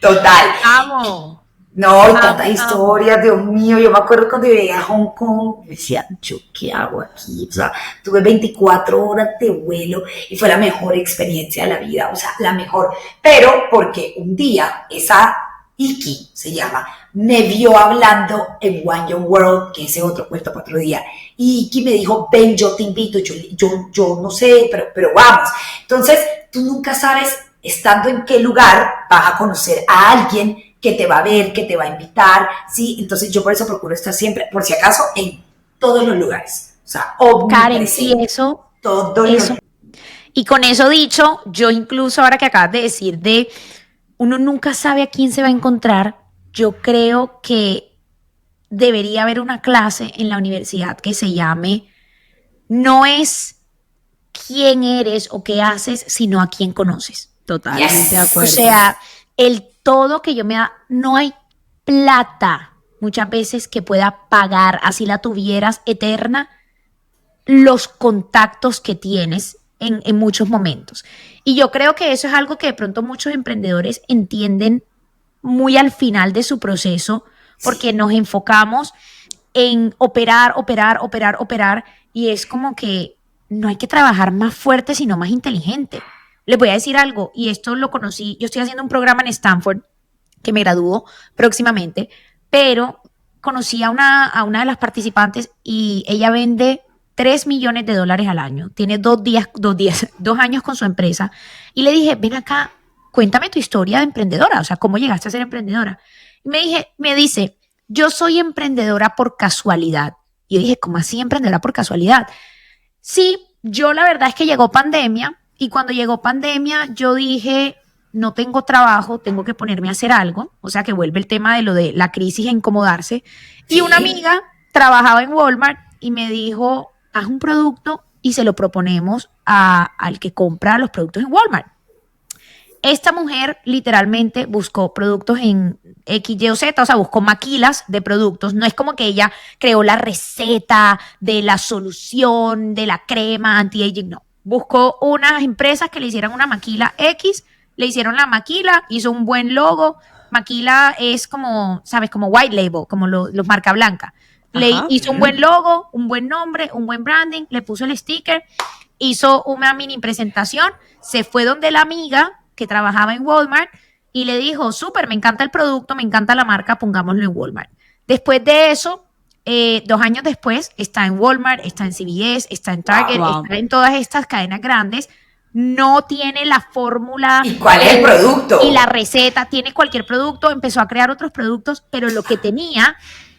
Total. Amo. No, tantas historias, Dios mío. Yo me acuerdo cuando llegué a Hong Kong, me decía, ¿yo qué hago aquí? O sea, tuve 24 horas de vuelo y fue la mejor experiencia de la vida, o sea, la mejor. Pero porque un día esa Iki se llama, me vio hablando en One Young World, que ese otro cuento para otro día, y Iki me dijo, ven, yo te invito, yo no sé, pero vamos. Entonces, tú nunca sabes, estando en qué lugar vas a conocer a alguien que te va a ver, que te va a invitar, ¿sí? Entonces, yo por eso procuro estar siempre, por si acaso, en todos los lugares. O sea, Karen, sí, eso. Y con eso dicho, yo incluso ahora que acabas de decir de uno nunca sabe a quién se va a encontrar, yo creo que debería haber una clase en la universidad que se llame no es quién eres o qué haces, sino a quién conoces. Totalmente de acuerdo. O sea, el todo que yo me da, no hay plata muchas veces que pueda pagar, así la tuvieras eterna, los contactos que tienes en muchos momentos. Y yo creo que eso es algo que de pronto muchos emprendedores entienden muy al final de su proceso, porque nos enfocamos en operar, y es como que no hay que trabajar más fuerte, sino más inteligente. Les voy a decir algo, y esto lo conocí, yo estoy haciendo un programa en Stanford, que me gradúo próximamente, pero conocí a una de las participantes y ella vende $3 millones al año. Tiene 2 años con su empresa. Y le dije, ven acá, cuéntame tu historia de emprendedora. O sea, ¿cómo llegaste a ser emprendedora? Y me dice, yo soy emprendedora por casualidad. Y yo dije, ¿cómo así emprendedora por casualidad? Sí, yo la verdad es que llegó pandemia. Y cuando llegó pandemia, yo dije, no tengo trabajo, tengo que ponerme a hacer algo. O sea, que vuelve el tema de lo de la crisis e incomodarse. Sí. Y una amiga trabajaba en Walmart y me dijo, haz un producto y se lo proponemos al que compra los productos en Walmart. Esta mujer literalmente buscó productos en X, Y o Z, o sea, buscó maquilas de productos. No es como que ella creó la receta de la solución, de la crema anti-aging, no. Buscó unas empresas que le hicieran una maquila X, le hicieron la maquila, hizo un buen logo. Maquila es como, ¿sabes? Como white label, como los marca blanca. Le hizo un buen logo, un buen nombre, un buen branding, le puso el sticker, hizo una mini presentación, se fue donde la amiga que trabajaba en Walmart y le dijo, súper, me encanta el producto, me encanta la marca, pongámoslo en Walmart. Después de eso, 2 años después, está en Walmart, está en CVS, está en Target, está en todas estas cadenas grandes. No tiene la fórmula. ¿Y cuál es el producto? Y la receta, tiene cualquier producto, empezó a crear otros productos, pero lo que tenía,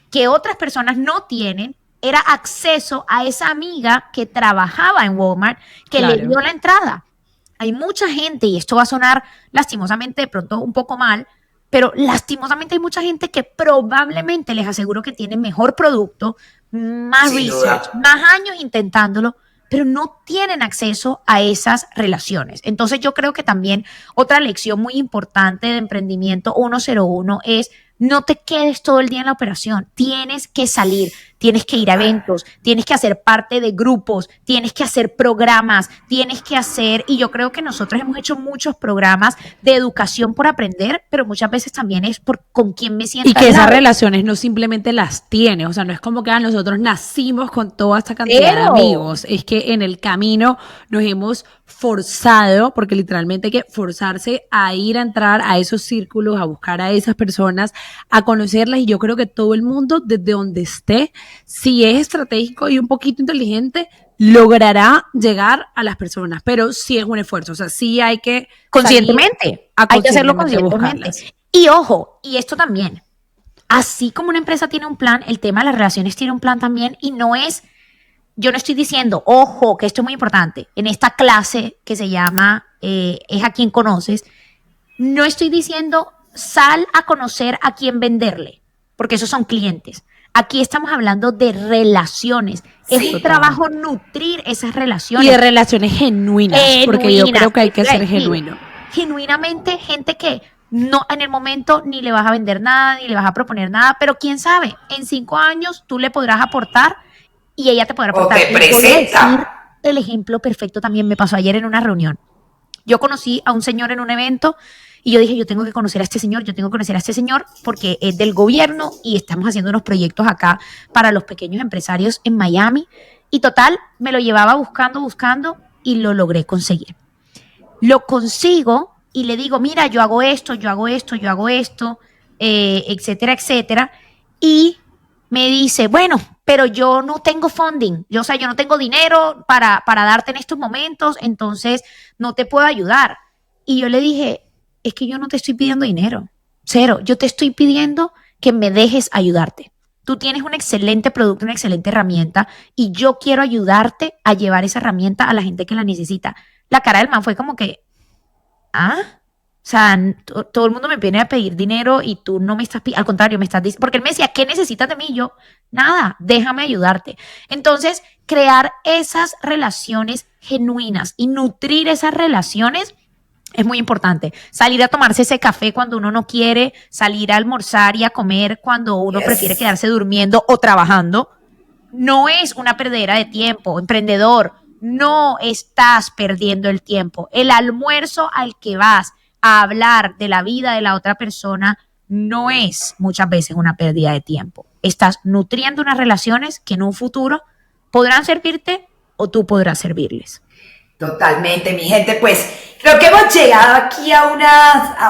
que otras personas no tienen, era acceso a esa amiga que trabajaba en Walmart, que le dio la entrada. Hay mucha gente, y esto va a sonar lastimosamente de pronto un poco mal, pero lastimosamente hay mucha gente que probablemente, les aseguro que tiene mejor producto, más research, más años intentándolo, pero no tienen acceso a esas relaciones. Entonces yo creo que también otra lección muy importante de Emprendimiento 101 es no te quedes todo el día en la operación, tienes que salir, tienes que ir a eventos, tienes que hacer parte de grupos, tienes que hacer programas, tienes que hacer, y yo creo que nosotros hemos hecho muchos programas de educación por aprender, pero muchas veces también es por con quién me siento. Y que esas relaciones no simplemente las tienes, o sea, no es como que nosotros nacimos con toda esta cantidad de amigos, es que en el camino nos hemos forzado, porque literalmente hay que forzarse a ir a entrar a esos círculos, a buscar a esas personas, a conocerlas, y yo creo que todo el mundo, desde donde esté, si es estratégico y un poquito inteligente, logrará llegar a las personas, pero sí es un esfuerzo, o sea, sí hay que conscientemente, hay que hacerlo conscientemente. Y ojo, y esto también, así como una empresa tiene un plan, el tema de las relaciones tiene un plan también, y no es, yo no estoy diciendo, ojo, que esto es muy importante, en esta clase que se llama Es a quien conoces, no estoy diciendo sal a conocer a quién venderle, porque esos son clientes. Aquí estamos hablando de relaciones. Sí, es un trabajo nutrir esas relaciones. Y de relaciones genuinas, porque yo creo que hay que ser genuino. Genuinamente, gente que no en el momento ni le vas a vender nada, ni le vas a proponer nada, pero quién sabe, en 5 años tú le podrás aportar y ella te podrá aportar. O te presenta. El ejemplo perfecto también me pasó ayer en una reunión. Yo conocí a un señor en un evento y yo dije, yo tengo que conocer a este señor, porque es del gobierno y estamos haciendo unos proyectos acá para los pequeños empresarios en Miami. Y total, me lo llevaba buscando y lo logré conseguir. Lo consigo y le digo, mira, yo hago esto, etcétera, etcétera. Y me dice, bueno, pero yo no tengo funding, yo no tengo dinero para darte en estos momentos, entonces no te puedo ayudar. Y yo le dije, es que yo no te estoy pidiendo dinero, cero, yo te estoy pidiendo que me dejes ayudarte. Tú tienes un excelente producto, una excelente herramienta y yo quiero ayudarte a llevar esa herramienta a la gente que la necesita. La cara del man fue como que, o sea, todo el mundo me viene a pedir dinero y tú no me estás pidiendo, al contrario, me estás diciendo, porque él me decía, ¿qué necesitas de mí? Y yo, nada, déjame ayudarte. Entonces, crear esas relaciones genuinas y nutrir esas relaciones es muy importante. Salir a tomarse ese café cuando uno no quiere, salir a almorzar y a comer cuando uno prefiere quedarse durmiendo o trabajando, no es una perdedera de tiempo. Emprendedor, no estás perdiendo el tiempo. El almuerzo al que vas a hablar de la vida de la otra persona no es muchas veces una pérdida de tiempo. Estás nutriendo unas relaciones que en un futuro podrán servirte o tú podrás servirles. Totalmente, mi gente, pues creo que hemos llegado aquí a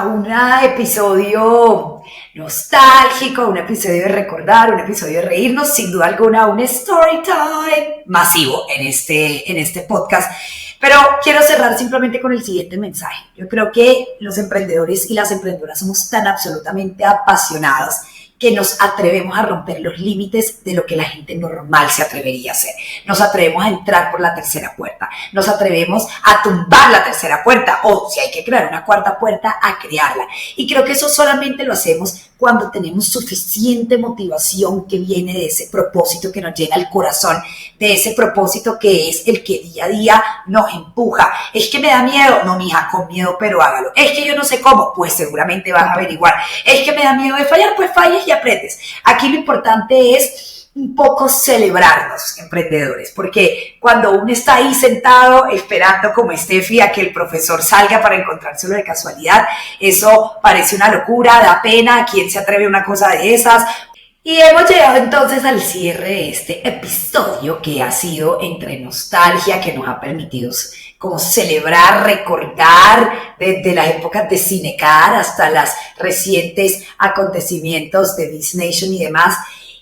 un episodio nostálgico, un episodio de recordar, un episodio de reírnos, sin duda alguna, un story time masivo en este podcast. Pero quiero cerrar simplemente con el siguiente mensaje. Yo creo que los emprendedores y las emprendedoras somos tan absolutamente apasionados que nos atrevemos a romper los límites de lo que la gente normal se atrevería a hacer. Nos atrevemos a entrar por la tercera puerta, nos atrevemos a tumbar la tercera puerta o si hay que crear una cuarta puerta, a crearla. Y creo que eso solamente lo hacemos cuando tenemos suficiente motivación que viene de ese propósito que nos llena el corazón, de ese propósito que es el que día a día nos empuja. Es que me da miedo, no mija, con miedo pero hágalo. Es que yo no sé cómo, pues seguramente vas a averiguar. Es que me da miedo de fallar, pues falles y aprendes. Aquí lo importante es un poco celebrarnos, emprendedores, porque cuando uno está ahí sentado esperando como Steffi a que el profesor salga para encontrárselo de casualidad, eso parece una locura, da pena. ¿Quién se atreve a una cosa de esas? Y hemos llegado entonces al cierre de este episodio que ha sido entre nostalgia, que nos ha permitido como celebrar, recordar desde las épocas de Cinecar hasta los recientes acontecimientos de This Nation y demás.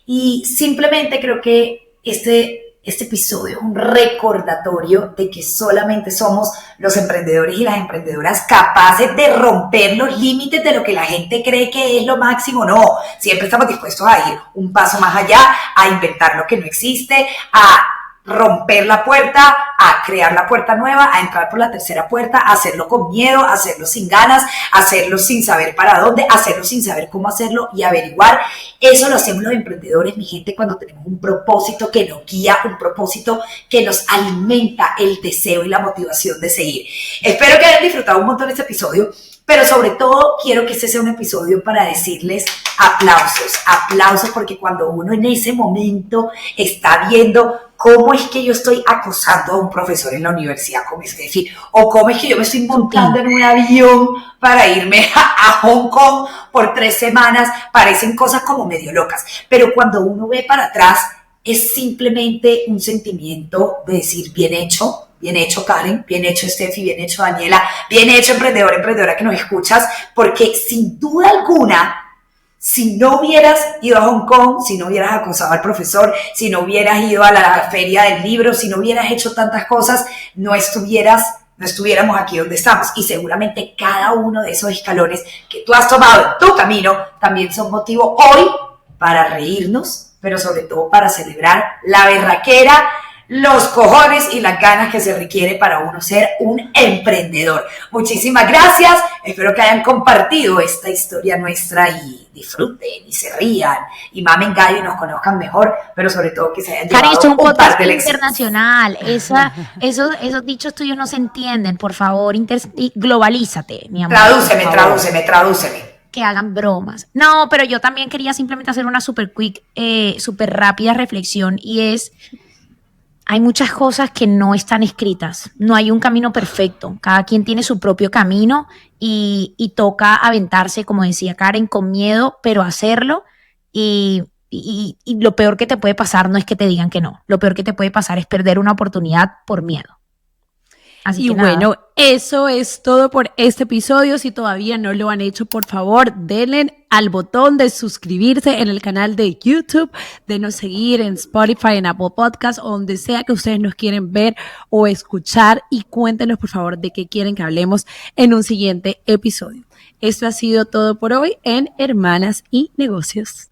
Y simplemente creo que este episodio es un recordatorio de que solamente somos los emprendedores y las emprendedoras capaces de romper los límites de lo que la gente cree que es lo máximo. No, siempre estamos dispuestos a ir un paso más allá, a inventar lo que no existe, a romper la puerta, a crear la puerta nueva, a entrar por la tercera puerta, a hacerlo con miedo, a hacerlo sin ganas, a hacerlo sin saber para dónde, a hacerlo sin saber cómo hacerlo y averiguar. Eso lo hacemos los emprendedores, mi gente, cuando tenemos un propósito que nos guía, un propósito que nos alimenta el deseo y la motivación de seguir. Espero que hayan disfrutado un montón este episodio, pero sobre todo quiero que este sea un episodio para decirles aplausos, porque cuando uno en ese momento está viendo cómo es que yo estoy acosando a un profesor en la universidad, como es decir, o cómo es que yo me estoy montando en un avión para irme a Hong Kong por 3 semanas, parecen cosas como medio locas, pero cuando uno ve para atrás es simplemente un sentimiento de decir bien hecho Karen, bien hecho Steffi, bien hecho Daniela, bien hecho emprendedor, emprendedora que nos escuchas, porque sin duda alguna, si no hubieras ido a Hong Kong, si no hubieras acosado al profesor, si no hubieras ido a la feria del libro, si no hubieras hecho tantas cosas, no estuviéramos aquí donde estamos. Y seguramente cada uno de esos escalones que tú has tomado en tu camino también son motivo hoy para reírnos, pero sobre todo para celebrar la berraquera, los cojones y las ganas que se requiere para uno ser un emprendedor. Muchísimas gracias, espero que hayan compartido esta historia nuestra y disfruten y se rían y mamen gallo y nos conozcan mejor, pero sobre todo que se hayan llevado Cari, esto es un podcast par de lecciones. internacional. Esos dichos tuyos no se entienden. Por favor, globalízate, mi amor. Tradúceme. Que hagan bromas. No, pero yo también quería simplemente hacer una super rápida reflexión, y es: hay muchas cosas que no están escritas, no hay un camino perfecto, cada quien tiene su propio camino y toca aventarse, como decía Karen, con miedo, pero hacerlo. Y lo peor que te puede pasar no es que te digan que no, lo peor que te puede pasar es perder una oportunidad por miedo. Así y que nada. bueno, eso es todo por este episodio. Si todavía no lo han hecho, por favor, denle al botón de suscribirse en el canal de YouTube, denos seguir en Spotify, en Apple Podcasts, o donde sea que ustedes nos quieren ver o escuchar, y cuéntenos, por favor, de qué quieren que hablemos en un siguiente episodio. Esto ha sido todo por hoy en Hermanas y Negocios.